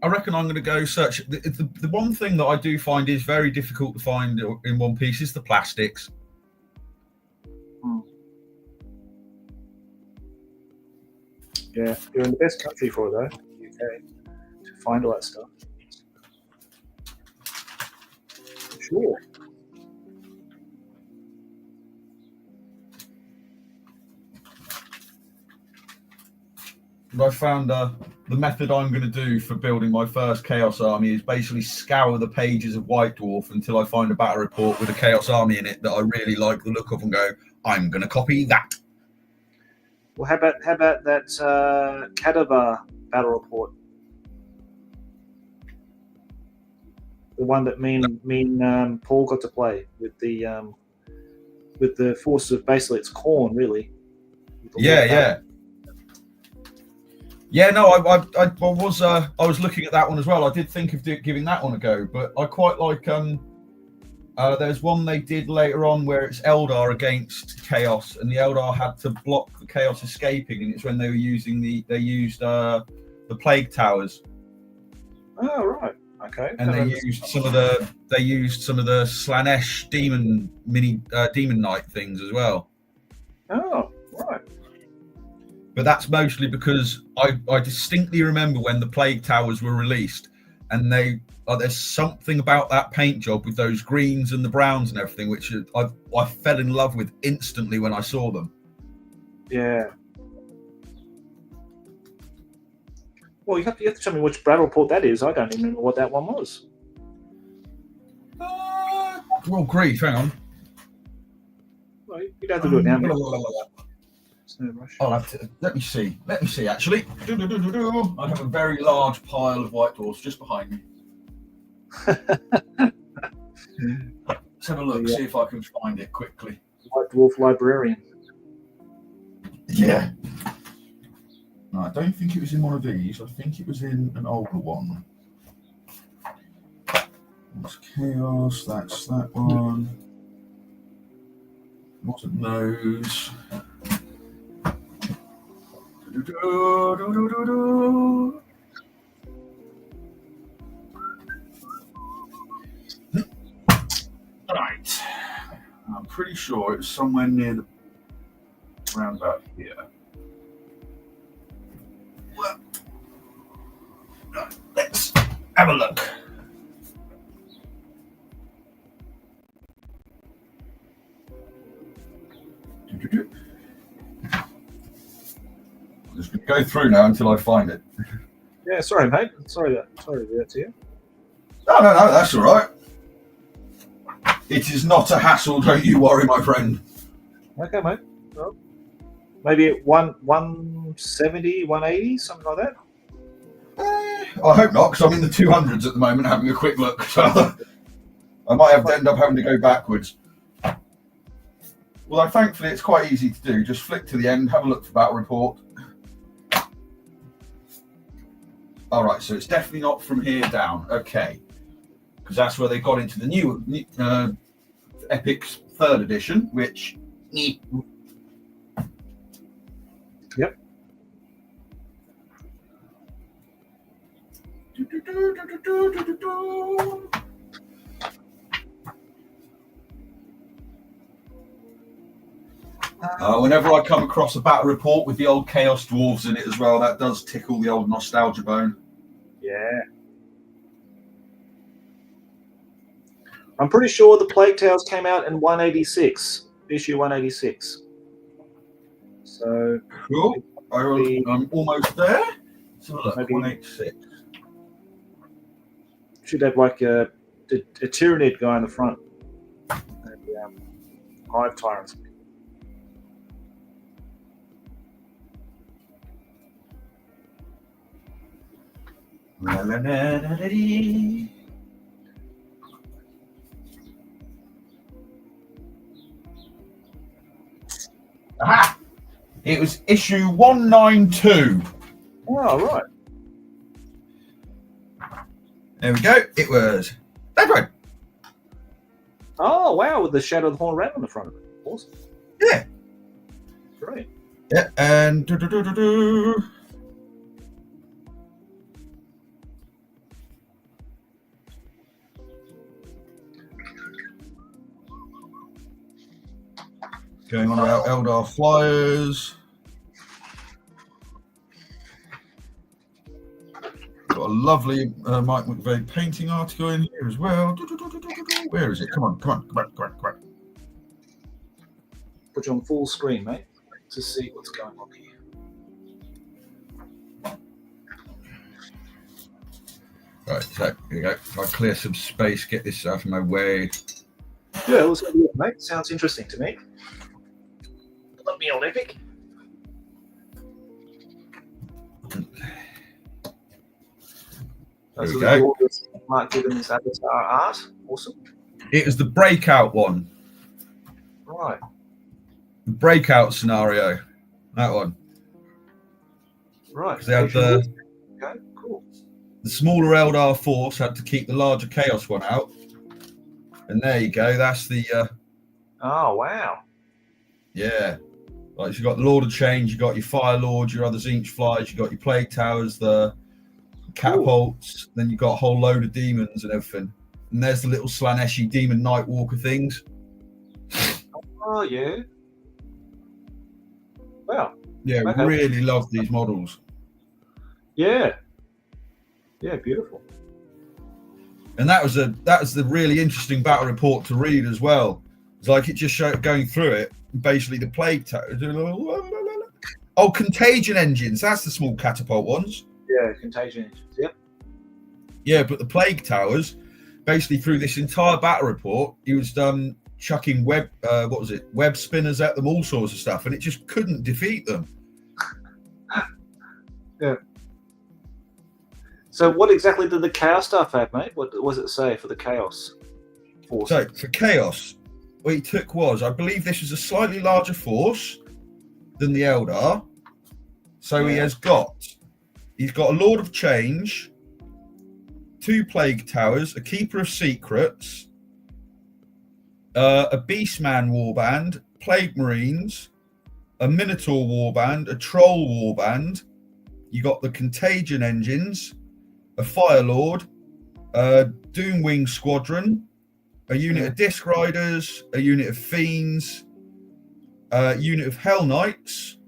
I reckon I'm going to go search. The one thing that I do find is very difficult to find in one piece is the plastics. Yeah, you're in the best country for it, though, UK, to find all that stuff. Sure. But I found the method I'm going to do for building my first Chaos Army is basically scour the pages of White Dwarf until I find a battle report with a Chaos Army in it that I really like the look of and go, I'm going to copy that. Well, how about that Cadaver battle report? The one that me and Paul got to play with the force of, basically it's Khorne, really. Yeah. No, I was looking at that one as well. I did think of giving that one a go, but I quite like there's one they did later on where it's Eldar against Chaos, and the Eldar had to block the Chaos escaping, and it's when they were using the plague towers. Oh, right. Okay. And they used some of the Slanesh demon knight things as well. Oh, right. But that's mostly because I distinctly remember when the plague towers were released, and there's something about that paint job with those greens and the browns and everything, which I fell in love with instantly when I saw them. Yeah. Well, you have to tell me which battle report that is. I don't even remember what that one was. Well, grief, hang on. Well, you don't have to do it now. No rush. I'll have to. Let me see, actually. I have a very large pile of White Dwarfs just behind me. Let's have a look, see if I can find it quickly. White Dwarf Librarian. Yeah. No, I don't think it was in one of these. I think it was in an older one. That's Chaos, that's that one. Wasn't those. Right. I'm pretty sure it's somewhere near around about here. Well, let's have a look. I'm just going to go through now until I find it. Yeah, sorry, mate. Sorry to do that to you. No, that's all right. It is not a hassle, don't you worry, my friend. Okay, mate. Well, maybe at 170, 180, something like that. I hope not, because I'm in the 200s at the moment having a quick look. So I might have to end up having to go backwards. Well, thankfully, it's quite easy to do. Just flick to the end, have a look for battle report. All right, so it's definitely not from here down. Okay. Because that's where they got into the new Epic's 3rd edition, which... Yep. Whenever I come across a battle report with the old Chaos Dwarves in it as well, that does tickle the old nostalgia bone. Yeah. I'm pretty sure the Plague Tales came out in 186, issue 186. So Cool. I'm almost there. So look, Maybe- 186. should have like a Tyrannid guy in the front. And, Hive Tyrants. La, la, la, la, la, dee. Aha! It was issue 192. Oh, right. There we go. It was Edward. Oh, wow, with the Shadow of the Horn Rat on the front of it. Awesome. Yeah. Great. Yeah, and do. Going on about Eldar flyers. Got a lovely Mike McVeigh painting article in here as well. Where is it? Come on. Put you on full screen, mate, to see what's going on here. Right, so here we go. If I clear some space, get this out of my way. Yeah, let's have a look, mate. Sounds interesting to me. Let me on Epic. There we go. Mark Gibbons avatar art. Awesome. It was the breakout one. Right. The breakout scenario. That one. Right. They had Okay, cool. the smaller Eldar force had to keep the larger Chaos one out. And there you go. That's the Oh, wow. yeah. Like you got the Lord of Change, you got your Fire Lord, your other Zinch flies, you got your Plague Towers, the catapults, then you got a whole load of demons and everything. And there's the little Slaneshi demon Nightwalker things. Oh, yeah. Wow. Yeah, Okay. really love these models. Yeah. Yeah, beautiful. And that was the really interesting battle report to read as well. It's like it just showed going through it, basically the Plague Towers. Oh, Contagion engines, that's the small catapult ones. Yeah, Contagion engines, yep. Yeah, but the Plague Towers, basically through this entire battle report, he was chucking web spinners at them, all sorts of stuff, and it just couldn't defeat them. Yeah. So what exactly did the Chaos stuff have, mate? What does it say for the Chaos force? So for Chaos, what he took was, I believe this was a slightly larger force than the Eldar. So Yeah. he's got a Lord of Change, 2 Plague Towers, a Keeper of Secrets, a Beastman warband, Plague Marines, a Minotaur warband, a Troll warband. You got the Contagion engines, a Fire Lord, a Doomwing squadron, a unit of Disc Riders, a unit of Fiends, a unit of Hell Knights,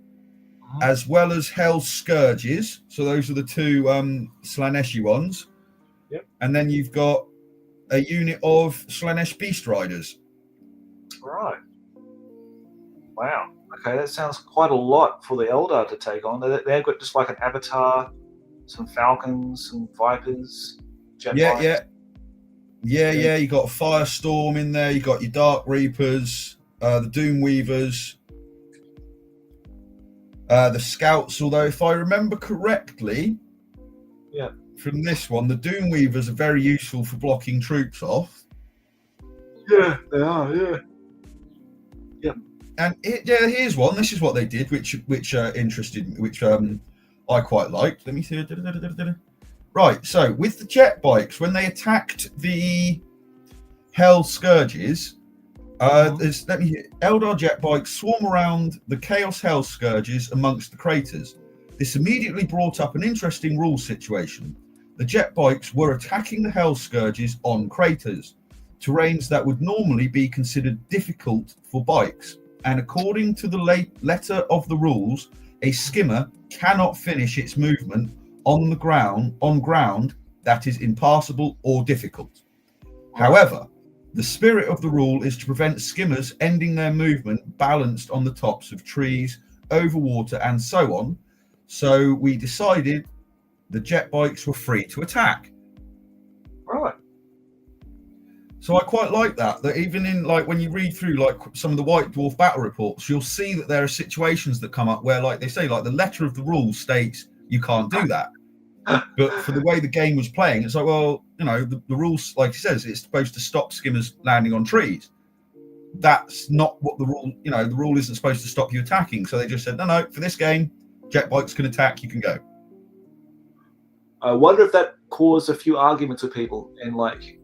as well as Hell Scourges. So those are the 2 Slaneshi ones. Yep. And then you've got a unit of Slanesh Beast Riders. Right. Wow. Okay, that sounds quite a lot for the Eldar to take on. They've got just like an avatar, some falcons, some vipers, jet bikes. Yeah. You got a Firestorm in there. You got your Dark Reapers, the Doom Weavers, the Scouts. Although, if I remember correctly, from this one, the Doom Weavers are very useful for blocking troops off. Yeah, they are. Yeah. Yep. And here's one. This is what they did, which interested me, which I quite liked. Let me see. Right, so with the jet bikes, when they attacked the Hell Scourges, Eldar jet bikes swarm around the Chaos Hell Scourges amongst the craters. This immediately brought up an interesting rule situation. The jet bikes were attacking the Hell Scourges on craters, terrains that would normally be considered difficult for bikes. and according to the letter of the rules, a skimmer cannot finish its movement on ground that is impassable or difficult. However, the spirit of the rule is to prevent skimmers ending their movement balanced on the tops of trees, over water, and so on. So we decided the jet bikes were free to attack. Right. So I quite like that even in like when you read through like some of the White Dwarf battle reports, you'll see that there are situations that come up where, like they say, like the letter of the rule states you can't do that. But for the way the game was playing, it's like, well, you know, the rules, like he says, it's supposed to stop skimmers landing on trees. That's not what the rule, you know, the rule isn't supposed to stop you attacking. So they just said, no, for this game, jet bikes can attack, you can go. I wonder if that caused a few arguments with people, and like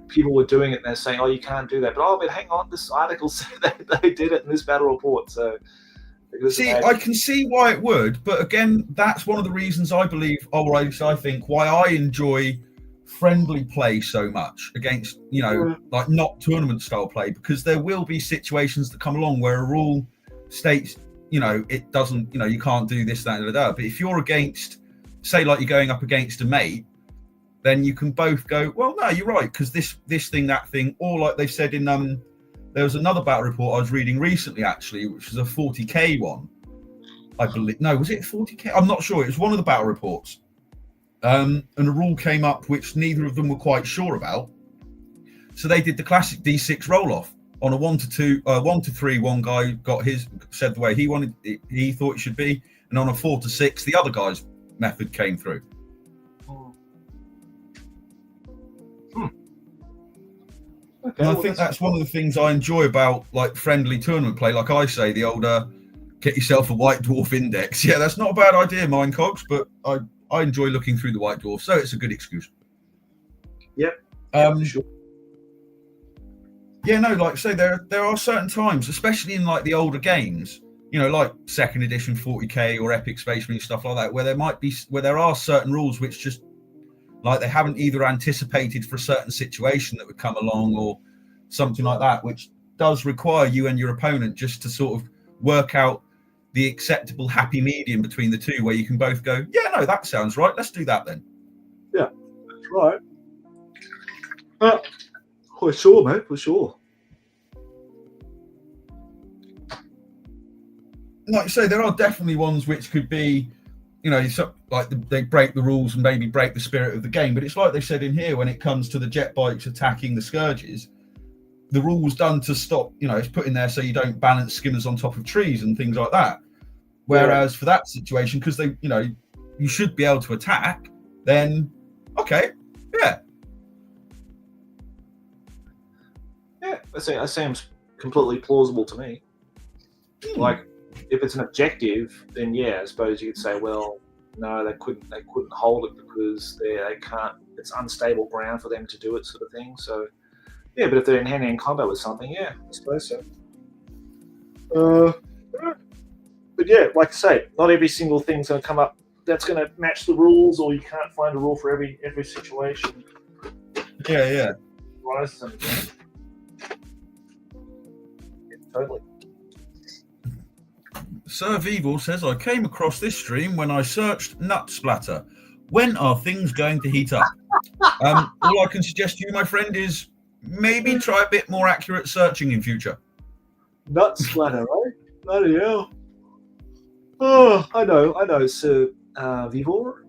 people were doing it and they're saying, oh, you can't do that. But hang on, this article said that they did it in this battle report. So see, I can see why it would, but again, that's one of the reasons I believe, I think why I enjoy friendly play so much against, you know, like not tournament style play, because there will be situations that come along where a rule states, you know, it doesn't, you know, you can't do this, that, and that. But if you're against, say, like you're going up against a mate, then you can both go, well, no, you're right, because this thing, that thing, or like they said in there was another battle report I was reading recently, actually, which was a 40k one, I believe. No, was it 40k? I'm not sure. It was one of the battle reports. And a rule came up which neither of them were quite sure about. So they did the classic D6 roll-off on a 1 to 3. One guy said the way he thought it should be, and on a 4 to 6, the other guy's method came through. Okay, and I think that's one of the things I enjoy about like friendly tournament play. Like I say, the older get yourself a White Dwarf index. Yeah, that's not a bad idea, mine cogs, but I enjoy looking through the White Dwarf, so it's a good excuse. Yep. For sure. Yeah, no, like I say, there are certain times, especially in like the older games, you know, like second edition 40k or Epic Space Marine stuff like that, where there are certain rules which just like they haven't either anticipated for a certain situation that would come along or something like that, which does require you and your opponent just to sort of work out the acceptable happy medium between the two, where you can both go, yeah, no, that sounds right, let's do that then. Yeah, that's right. For sure, mate, for sure. Like I say, there are definitely ones which could be, you know, like they break the rules and maybe break the spirit of the game. But it's like they said in here, when it comes to the jet bikes attacking the scourges, the rule was done to stop, you know, it's put in there so you don't balance skimmers on top of trees and things like that. Whereas for that situation, because they, you know, you should be able to attack, then, okay, yeah. Yeah, that seems completely plausible to me. Like, if it's an objective, then yeah, I suppose you could say, well, no, they couldn't hold it because they can't. It's unstable ground for them to do it, sort of thing. So, yeah, but if they're in hand-to-hand combat with something, yeah, I suppose so. But yeah, like I say, not every single thing's going to come up that's going to match the rules, or you can't find a rule for every situation. Yeah. Totally. Sir Evil says, I came across this stream when I searched Nut Splatter. When are things going to heat up? All I can suggest to you, my friend, is maybe try a bit more accurate searching in future. Nut Splatter, right? Bloody hell. Oh, I know, Sir Vivor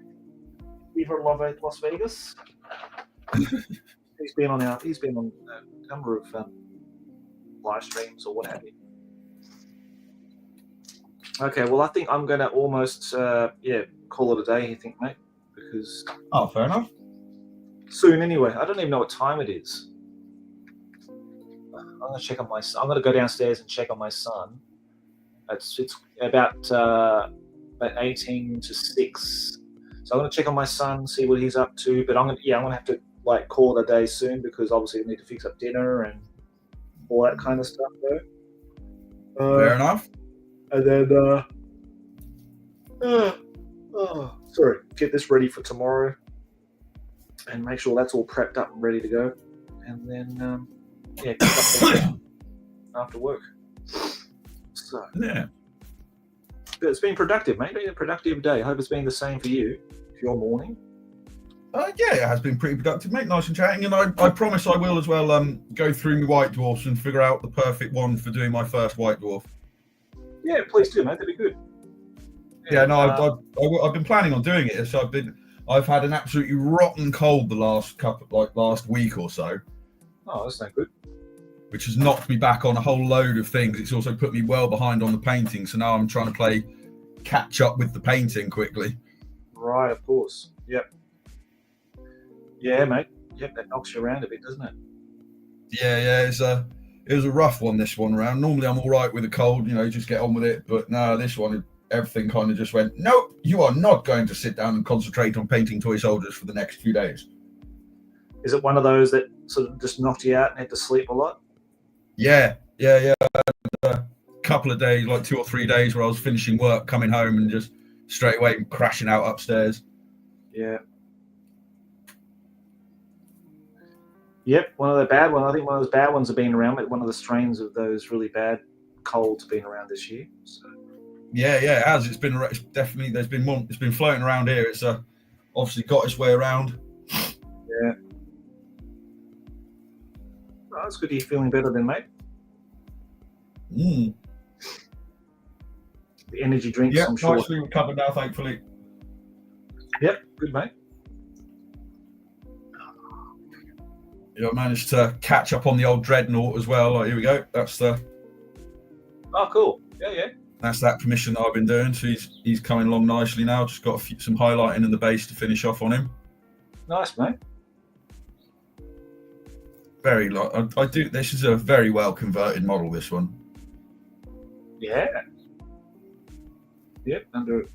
Love Las Vegas. He's been on a number of live streams or what have you. Okay, well, I think I'm going to almost, call it a day, I think, mate, because... Oh, fair enough. Soon, anyway. I don't even know what time it is. I'm going to check on my son. I'm going to go downstairs and check on my son. It's about 18 to 6. So I'm going to check on my son, see what he's up to. But I'm going to have to, like, call it a day soon, because obviously we need to fix up dinner and all that kind of stuff, though. Fair enough. And then, get this ready for tomorrow and make sure that's all prepped up and ready to go. And then, after work. So Yeah. But it's been productive, mate. Been a productive day. I hope it's been the same for you. For your morning. Yeah, it has been pretty productive, mate. Nice and chatting, and I promise I will as well. Go through my white dwarfs and figure out the perfect one for doing my first white dwarf. Yeah, please do, mate. That'd be good. Yeah, no, I've been planning on doing it. So I've had an absolutely rotten cold the last week or so. Oh, that's not good. Which has knocked me back on a whole load of things. It's also put me well behind on the painting, so now I'm trying to play catch up with the painting quickly. Right, of course. Yep. Yeah, mate. Yep, that knocks you around a bit, doesn't it? Yeah. It was a rough one this one round. Normally I'm all right with a cold, just get on with it. But no, this one, everything kind of just went, no, you are not going to sit down and concentrate on painting toy soldiers for the next few days. Is it one of those that sort of just knocked you out and had to sleep a lot? Yeah. I had a couple of days, like 2 or 3 days, where I was finishing work, coming home, and just straight away crashing out upstairs. Yeah. Yep, one of the bad ones. I think one of those bad ones have been around. But one of the strains of those really bad colds have been around this year. So. Yeah, it has. It's definitely there's been one. It's been floating around here. It's obviously got its way around. Yeah. Oh, that's good. Are you feeling better then, mate? The energy drinks, Yeah, I'm sure. nicely recovered now, thankfully. Yep, good, mate. I managed to catch up on the old Dreadnought as well. Here we go. That's Oh, cool. Yeah. That's that commission that I've been doing. So he's coming along nicely now. Just got some highlighting in the base to finish off on him. Nice, mate. I do. This is a very well converted model. This one. Yeah. Yep, under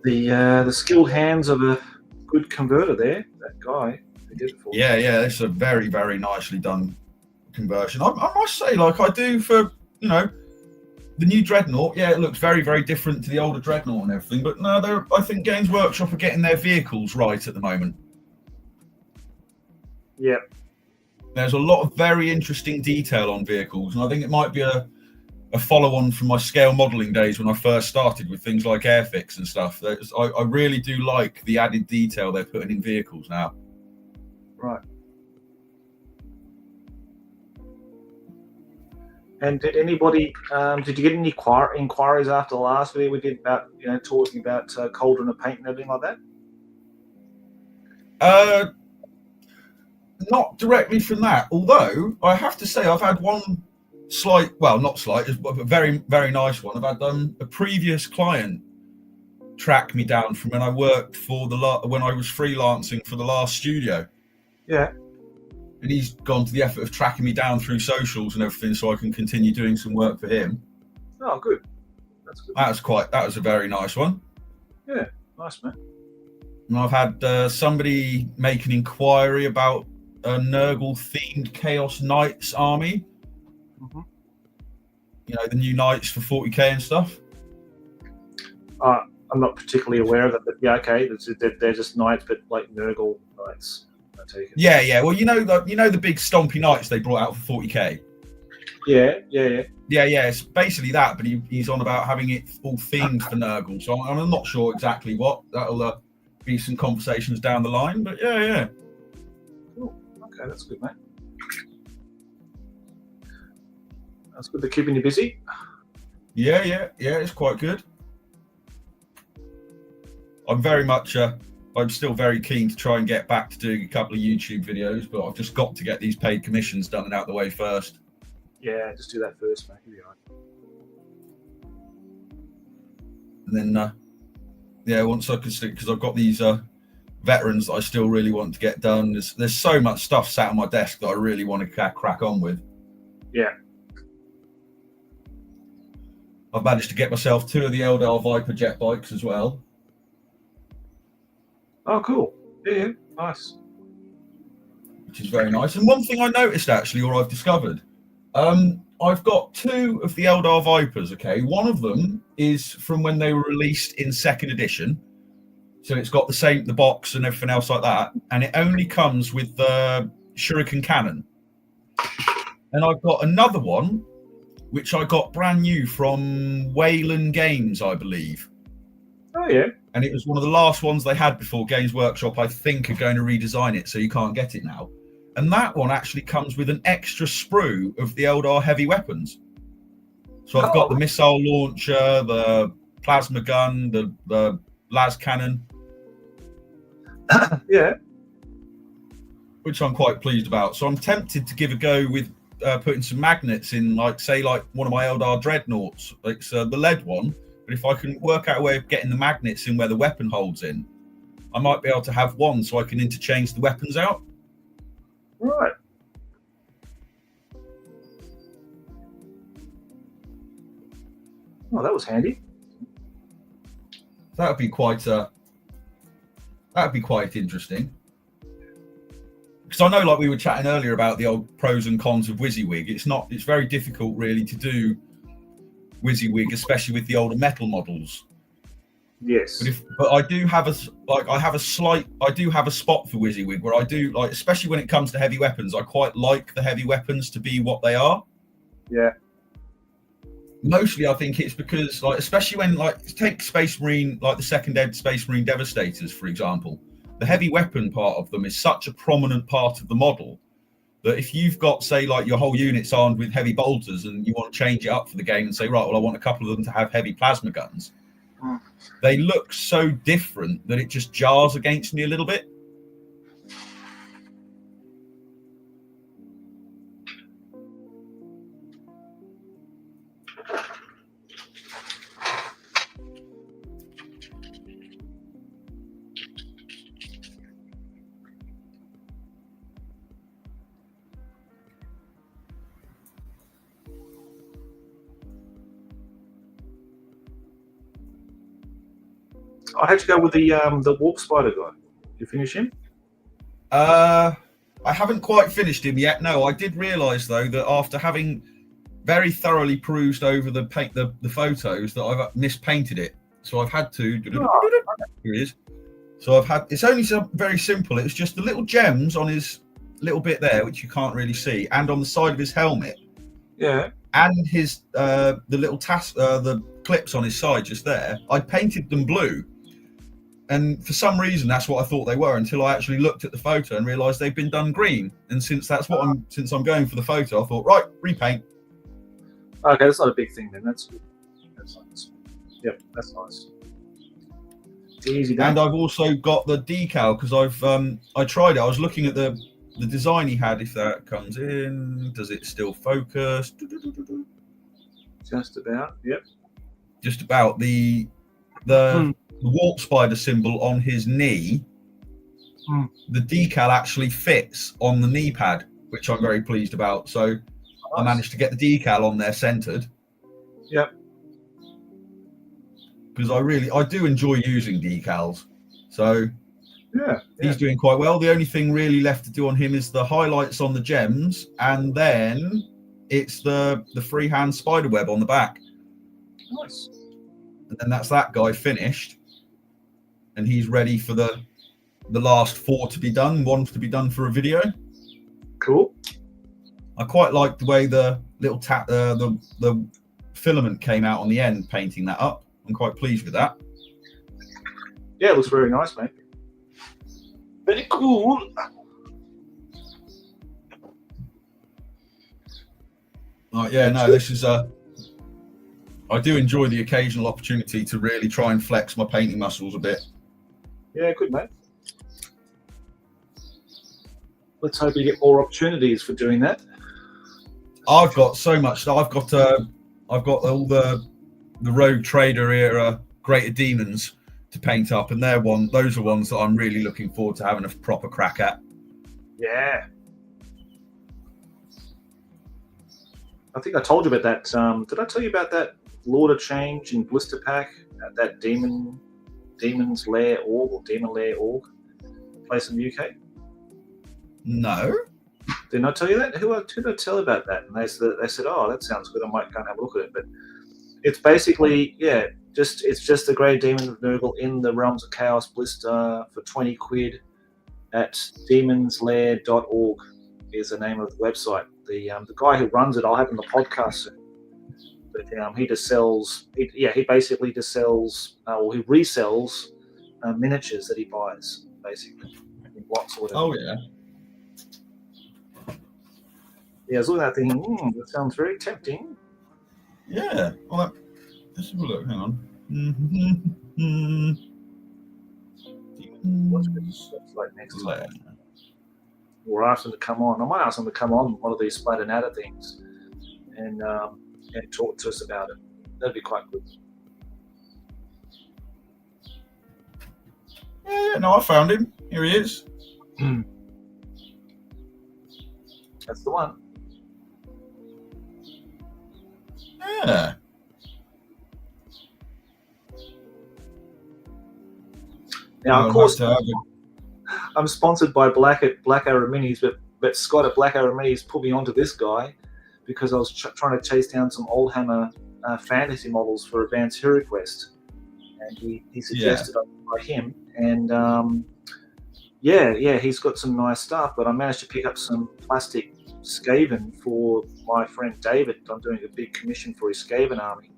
the skilled hands of a good converter there. That guy who did it for. Yeah. It's a very, very nicely done conversion. I must say, like I do for the new Dreadnought. Yeah, it looks very, very different to the older Dreadnought and everything. But no, I think Games Workshop are getting their vehicles right at the moment. Yeah. There's a lot of very interesting detail on vehicles, and I think it might be a follow-on from my scale modelling days when I first started with things like Airfix and stuff. I really do like the added detail they're putting in vehicles now. Right. And did anybody? Did you get any inquiries after the last video we did about talking about cauldron of paint and everything like that? Not directly from that. Although I have to say I've had one not slight, but a very, very nice one. I've had a previous client track me down from when I worked for when I was freelancing for the last studio. Yeah. And he's gone to the effort of tracking me down through socials and everything so I can continue doing some work for him. Oh, good. That's good. That was a very nice one. Yeah, nice, man. And I've had somebody make an inquiry about a Nurgle-themed Chaos Knights army. Mm-hmm. The new Knights for 40k and stuff. I'm not particularly aware of it, but yeah, okay. They're just Knights, but like Nurgle Knights. I take it. Yeah. Well, the big stompy Knights they brought out for 40k. Yeah. Yeah. It's basically that, but he's on about having it all themed for Nurgle. So I'm not sure exactly what. That'll be some conversations down the line, but yeah. Cool. Okay, that's good, mate. That's good. They're keeping you busy. Yeah. It's quite good. I'm still very keen to try and get back to doing a couple of YouTube videos, but I've just got to get these paid commissions done and out the way first. Yeah, just do that first, mate. You'll be all right. And then, once I can stick, because I've got these veterans that I still really want to get done. There's so much stuff sat on my desk that I really want to crack on with. Yeah. I've managed to get myself 2 of the Eldar Viper jet bikes as well. Oh, cool. Yeah, nice. Which is very nice. And one thing I noticed actually, or I've discovered, I've got 2 of the Eldar Vipers, okay? One of them is from when they were released in 2nd edition. So it's got the box and everything else like that. And it only comes with the Shuriken cannon. And I've got another one, which I got brand new from Wayland Games, I believe. Oh yeah. And it was one of the last ones they had before Games Workshop, I think, are going to redesign it, so you can't get it now. And that one actually comes with an extra sprue of the Eldar heavy weapons. So I've got the missile launcher, the plasma gun, the las cannon. Yeah. Which I'm quite pleased about. So I'm tempted to give a go with putting some magnets in, like one of my Eldar dreadnoughts, like the lead one. But if I can work out a way of getting the magnets in where the weapon holds in, I might be able to have one so I can interchange the weapons out. Right. Oh, that was handy. That would be quite interesting. Because I know, like we were chatting earlier about the old pros and cons of WYSIWYG. It's very difficult really to do WYSIWYG, especially with the older metal models. Yes. But I do have a spot for WYSIWYG where I do, like, especially when it comes to heavy weapons, I quite like the heavy weapons to be what they are. Yeah. Mostly I think it's because, like, especially when, like, take Space Marine, like the second ed Space Marine Devastators, for example, the heavy weapon part of them is such a prominent part of the model that if you've got, say, like your whole unit's armed with heavy bolters and you want to change it up for the game and say, right, well, I want a couple of them to have heavy plasma guns, they look so different that it just jars against me a little bit. I had to go with the warp spider guy. You finish him? I haven't quite finished him yet. No, I did realise though that after having very thoroughly perused over the photos that I've mispainted it. So I've had to. Here it is. So it's only very simple. It's just the little gems on his little bit there, which you can't really see, and on the side of his helmet. Yeah. And his the little the clips on his side just there. I painted them blue. And for some reason, that's what I thought they were until I actually looked at the photo and realised they've been done green. And since I'm going for the photo, I thought, right, repaint. Okay, that's not a big thing then. That's good. That's nice. Yep, that's nice. Easy done. And I've also got the decal because I tried it. I was looking at the design he had. If that comes in, does it still focus? Just about. Yep. Just about the warp spider symbol on his knee. The decal actually fits on the knee pad, which I'm very pleased about. So nice. I managed to get the decal on there centered. Yep. Because I do enjoy using decals. So yeah, he's doing quite well. The only thing really left to do on him is the highlights on the gems, and then it's the freehand spider web on the back. Nice. And then that's that guy finished. And he's ready for the last 4 to be done, 1 to be done for a video. Cool. I quite like the way the little the filament came out on the end, painting that up. I'm quite pleased with that. Yeah, it looks very nice, mate. Very cool. Yeah, no, this is I do enjoy the occasional opportunity to really try and flex my painting muscles a bit. Yeah, good, mate. Let's hope we get more opportunities for doing that. I've got so much. I've got all the Rogue Trader era Greater Demons to paint up, and those are ones that I'm really looking forward to having a proper crack at. Yeah. I think I told you about that. Did I tell you about that Lord of Change in Blister Pack? That Demon's Lair Org or Demon Lair Org place in the UK? No. Didn't I tell you that? Who did I tell about that? And they said, oh, that sounds good. I might go and have a look at it. But it's basically, it's just the Grey Demon of Nurgle in the Realms of Chaos blister for 20 quid at demonslair.org is the name of the website. The guy who runs it, I'll have him on the podcast soon. But he just sells. He basically just sells, or he resells miniatures that he buys, basically in blocks or whatever. Oh yeah. Yeah, I was looking at that thinking, that sounds very tempting. Yeah. Well, let's have a look. Hang on. What's like next time? Or ask them to come on. I might ask them to come on one of these Splatter Natter things and talk to us about it. That'd be quite good. Yeah, no, I found him. Here he is. That's the one. Yeah. Now, of course, I'm sponsored by Black Arrow Minis, but Scott at Black Arrow Minis put me onto this guy because I was trying to chase down some old Hammer fantasy models for Advanced Hero Quest, and he suggested I buy him, and he's got some nice stuff. But I managed to pick up some plastic Skaven for my friend David. I'm doing a big commission for his Skaven army,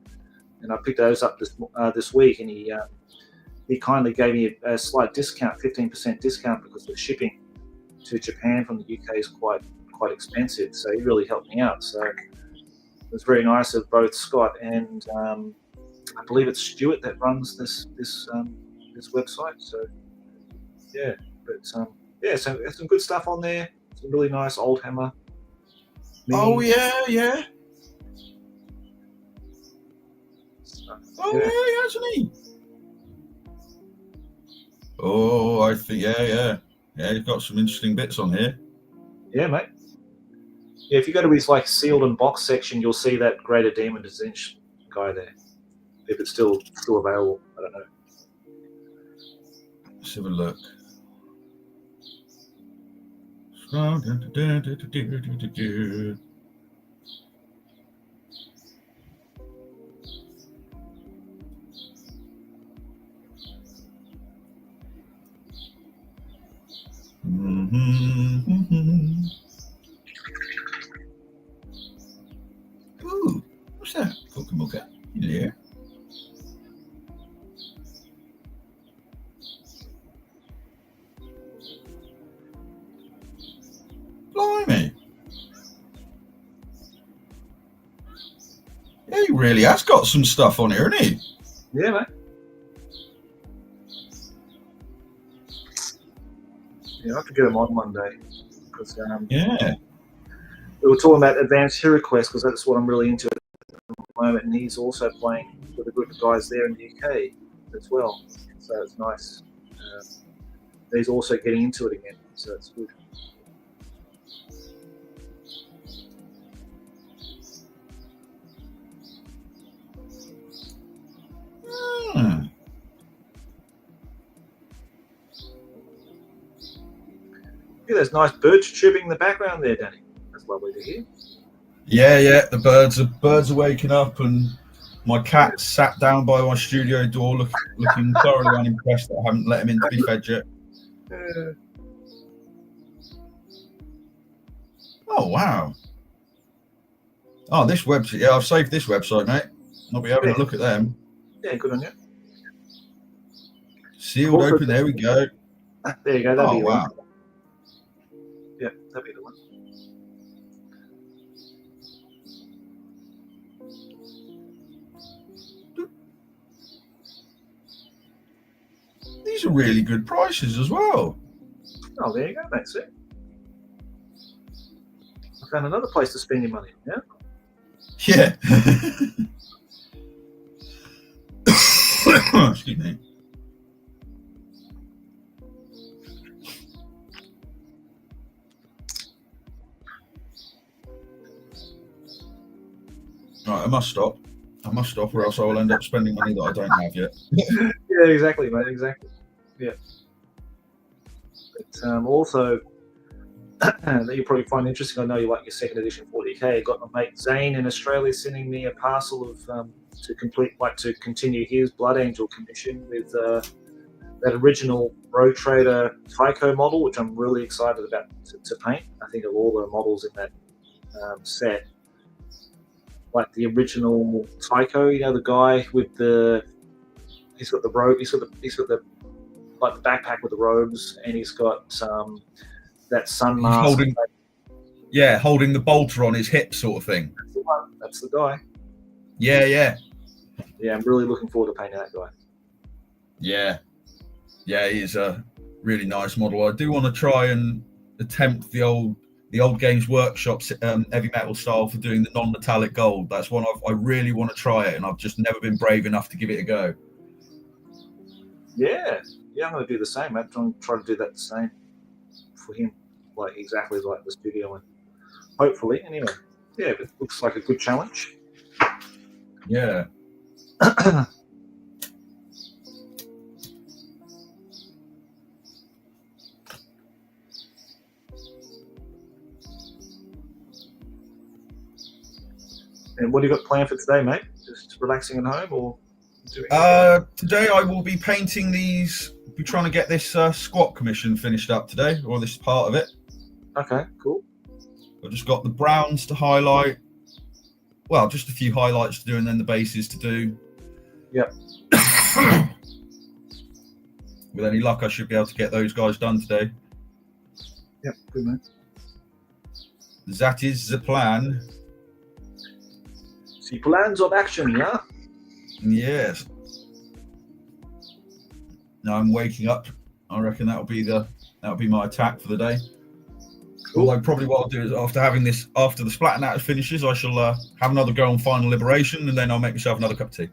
and I picked those up this week, and he kindly gave me a slight discount, 15% discount, because the shipping to Japan from the UK is quite expensive. So he really helped me out. So it was very nice of both Scott and I believe it's Stuart that runs this website. So yeah, but so there's some good stuff on there. Some really nice old Hammer. Oh yeah. Oh yeah, hasn't he? Oh, I think yeah. You've got some interesting bits on here. Yeah, mate. Yeah, if you go to his like sealed and box section, you'll see that Greater Demon Zinch guy there. If it's still available, I don't know. Let's have a look. Ooh, what's that? Cookie-mooka. Yeah. Blimey. Yeah, he really has got some stuff on here, hasn't he? Yeah, mate. Yeah, I have to get him on one day because we were talking about Advanced Hero Quest because that's what I'm really into at the moment, and he's also playing with a group of guys there in the UK as well. So it's nice. He's also getting into it again, so it's good. Look at those nice birds chirping in the background there, Danny. That's lovely to hear. Yeah. The birds are waking up, and my cat sat down by my studio door, looking thoroughly unimpressed that I haven't let him in to be fed yet. Oh wow! Oh, this website. Yeah, I've saved this website, mate. I'll be having a look at them. Yeah, good on you. Sealed open. There we go. There you go. That'll be the wow. one. Yeah, that'll be the one. These are really good prices as well. Oh, there you go, mate. See? I found another place to spend your money. Yeah. Yeah. Excuse me. Right, I must stop, or else I will end up spending money that I don't have yet. Yeah, exactly, mate. Exactly. Yeah. But also, that you probably find interesting. I know you like your second edition 40k. I got my mate Zane in Australia sending me a parcel of to continue his Blood Angel commission with that original Road Trader Tycho model, which I'm really excited about to paint. I think of all the models in that set, like the original Tycho. You know, the guy with he's got the robe. He's got the like the backpack with the robes, and he's got that sun mask. Holding the bolter on his hip, sort of thing. That's the one. That's the guy. Yeah. I'm really looking forward to painting that guy. Yeah, he's a really nice model. I do want to try and attempt the old Games Workshop's heavy metal style for doing the non-metallic gold. That's one I really want to try it, and I've just never been brave enough to give it a go. Yeah, I'm going to do the same. I'm trying to do that the same for him, like exactly like the studio one. Hopefully, anyway. Yeah, it looks like a good challenge. Yeah. And what do you got planned for today, mate? Just relaxing at home or doing today I will be painting these. Be trying to get this squat commission finished up today, or this part of it. Okay, cool. I've just got the browns to highlight. Well, just a few highlights to do, and then the bases to do. Yep. With any luck, I should be able to get those guys done today. Yep, good, mate. That is the plan. See plans of action, yeah? Yes. Now I'm waking up. I reckon that'll be my attack for the day. Cool. Although probably what I'll do is after the Splatter Natter finishes, I shall have another go on Final Liberation, and then I'll make myself another cup of tea.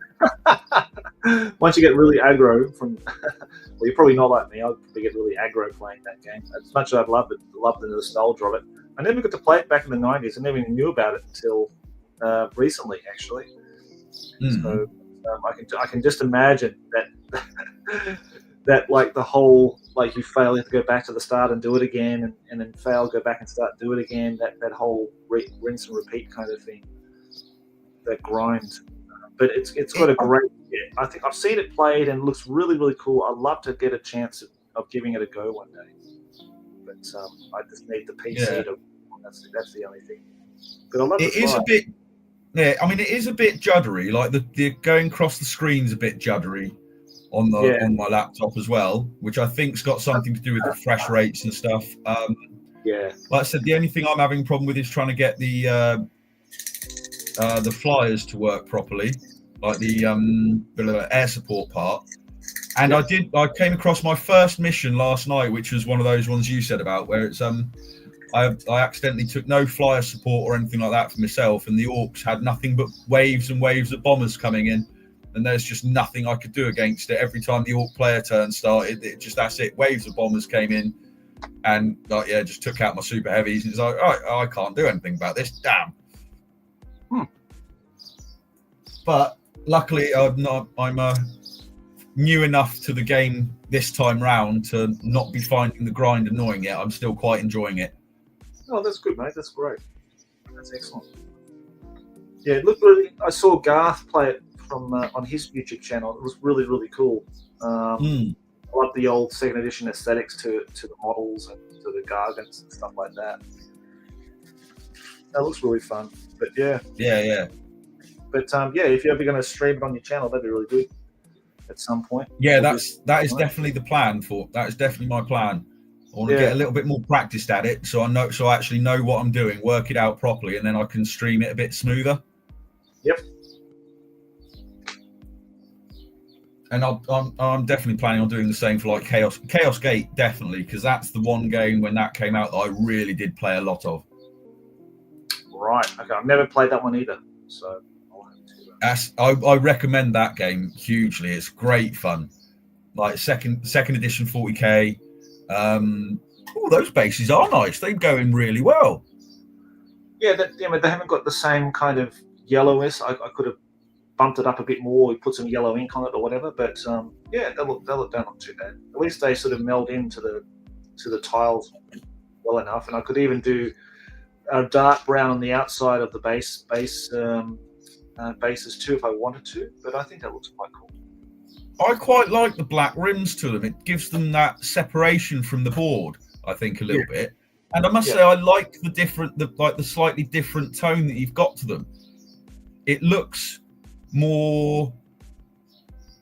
Once you get really aggro from, well, you're probably not like me. I'll probably get really aggro playing that game. As much as I've loved the nostalgia of it. I never got to play it back in the 90s. I never even knew about it until recently, actually. So I can just imagine that that like the whole like you fail, you have to go back to the start and do it again, and then fail, go back and start, do it again. That whole rinse and repeat kind of thing. That grind. But it's got a great. I think I've seen it played and it looks really, really cool. I'd love to get a chance of giving it a go one day. But I just need the PC to. That's the only thing. But I love it. It is a bit. Yeah, I mean, it is a bit juddery. Like the going across the screen's a bit juddery on my laptop as well, which I think's got something to do with the refresh rates and stuff. Like I said, the only thing I'm having a problem with is trying to get the flyers to work properly, like the air support part. And I came across my first mission last night, which was one of those ones you said about, where it's I accidentally took no flyer support or anything like that for myself, and the orcs had nothing but waves and waves of bombers coming in, and there's just nothing I could do against it. Every time the orc player turn started, that's it. Waves of bombers came in, and just took out my super heavies. And it's like, I can't do anything about this. Damn. But luckily, I'm new enough to the game this time round to not be finding the grind annoying yet. I'm still quite enjoying it. Oh, that's good, mate. That's great. That's excellent. Yeah, it looked really. I saw Garth play it from on his YouTube channel. It was really, really cool. I love the old second edition aesthetics to the models and to the gargants and stuff like that. That looks really fun. But yeah. But if you're ever going to stream it on your channel, that'd be really good at some point. Yeah, that is definitely the plan. That is definitely my plan. I want to get a little bit more practiced at it, so I actually know what I'm doing, work it out properly, and then I can stream it a bit smoother. Yep. And I'm definitely planning on doing the same for like Chaos Gate, definitely, because that's the one game when that came out that I really did play a lot of. Right. Okay. I've never played that one either, so I'll have to. I recommend that game hugely. It's great fun. Like second edition 40k. Those bases are nice. They go in really well. Yeah, they haven't got the same kind of yellowness. I could have bumped it up a bit more, put some yellow ink on it or whatever. But they look not too bad. At least they sort of meld into the tiles well enough. And I could even do a dark brown on the outside of the bases too if I wanted to. But I think that looks quite cool. I quite like the black rims to them. It gives them that separation from the board, I think, a little bit. And I must say, I like the slightly different tone that you've got to them. it looks more.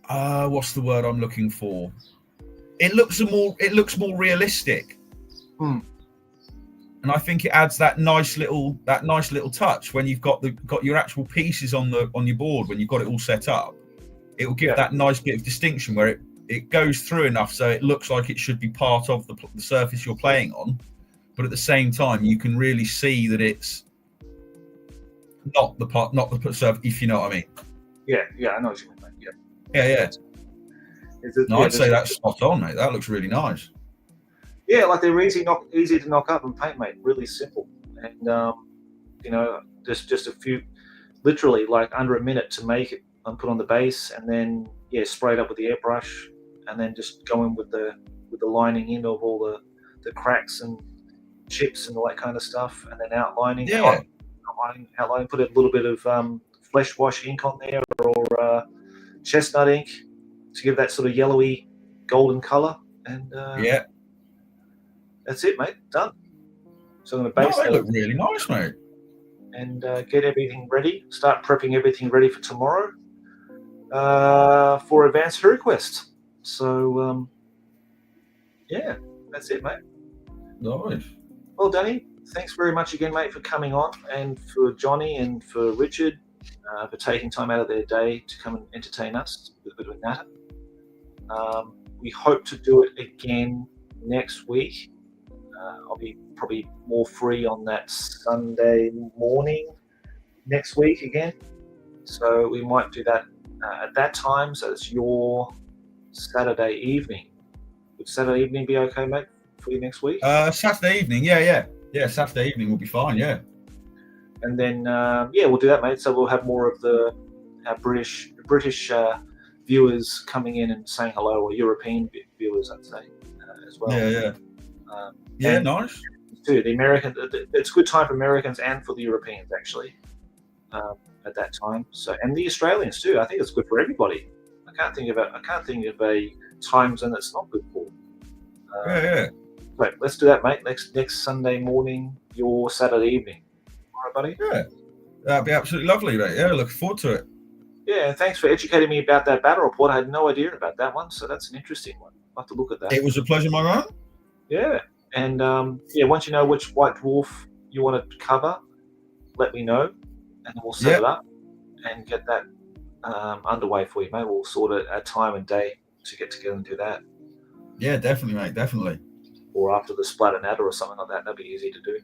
What's the word I'm looking for? It looks more realistic. Hmm. And I think it adds that nice little touch when you've got your actual pieces on your board, when you've got it all set up. It will give that nice bit of distinction where it goes through enough so it looks like it should be part of the surface you're playing on, but at the same time you can really see that it's not the surface, if you know what I mean. Yeah, I know what you mean, mate. Yeah. No, I'd say that's spot on, mate. That looks really nice. Yeah, like they're easy to knock up and paint, mate. Really simple, and just a few, literally like under a minute to make it and put on the base, and then spray it up with the airbrush, and then just go in with the lining in of all the cracks and chips and all that kind of stuff, and then outlining. Yeah. Outlining. Put a little bit of flesh wash ink on there, or chestnut ink to give that sort of yellowy golden color, and that's it, mate. Done. So I'm going to base they look really nice, mate. And get everything ready. Start prepping everything ready for tomorrow for Advanced HeroQuest. So, that's it, mate. Nice. Well, Danny, thanks very much again, mate, for coming on, and for Jonny and for Richard for taking time out of their day to come and entertain us with a bit of a natter. We hope to do it again next week. I'll be probably more free on that Sunday morning next week again. So we might do that at that time. So it's your Saturday evening. Would Saturday evening be okay, mate, for you next week? Saturday evening, yeah. Saturday evening will be fine, yeah. And then, we'll do that, mate. So we'll have more of our British viewers coming in and saying hello, or European viewers, I'd say, as well. Yeah. Nice. Too, the American, it's a good time for Americans and for the Europeans, actually, at that time. So, and the Australians too. I think it's good for everybody. I can't think of a time zone that's not good for. Right, let's do that, mate. Next Sunday morning, your Saturday evening. All right, buddy? Yeah, that'd be absolutely lovely, mate. Yeah, looking forward to it. Yeah, and thanks for educating me about that battle report. I had no idea about that one, so that's an interesting one. I'll have to look at that. It was a pleasure, my man. Yeah, and once you know which white dwarf you want to cover, let me know, and then we'll set it up and get that underway for you, mate. We'll sort a time and day to get together and do that. Yeah, definitely, mate, definitely. Or after the Splatter Natter or something like that. That'd be easy to do.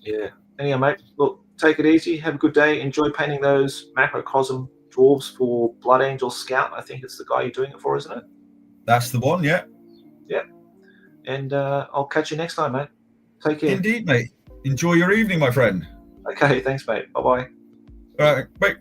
Yeah. Anyhow, mate, look, take it easy. Have a good day. Enjoy painting those macrocosm dwarves for Blood Angel Scout. I think it's the guy you're doing it for, isn't it? That's the one, yeah. Yeah. And I'll catch you next time, mate. Take care. Indeed, mate. Enjoy your evening, my friend. Okay, thanks, mate. Bye-bye. All right, bye.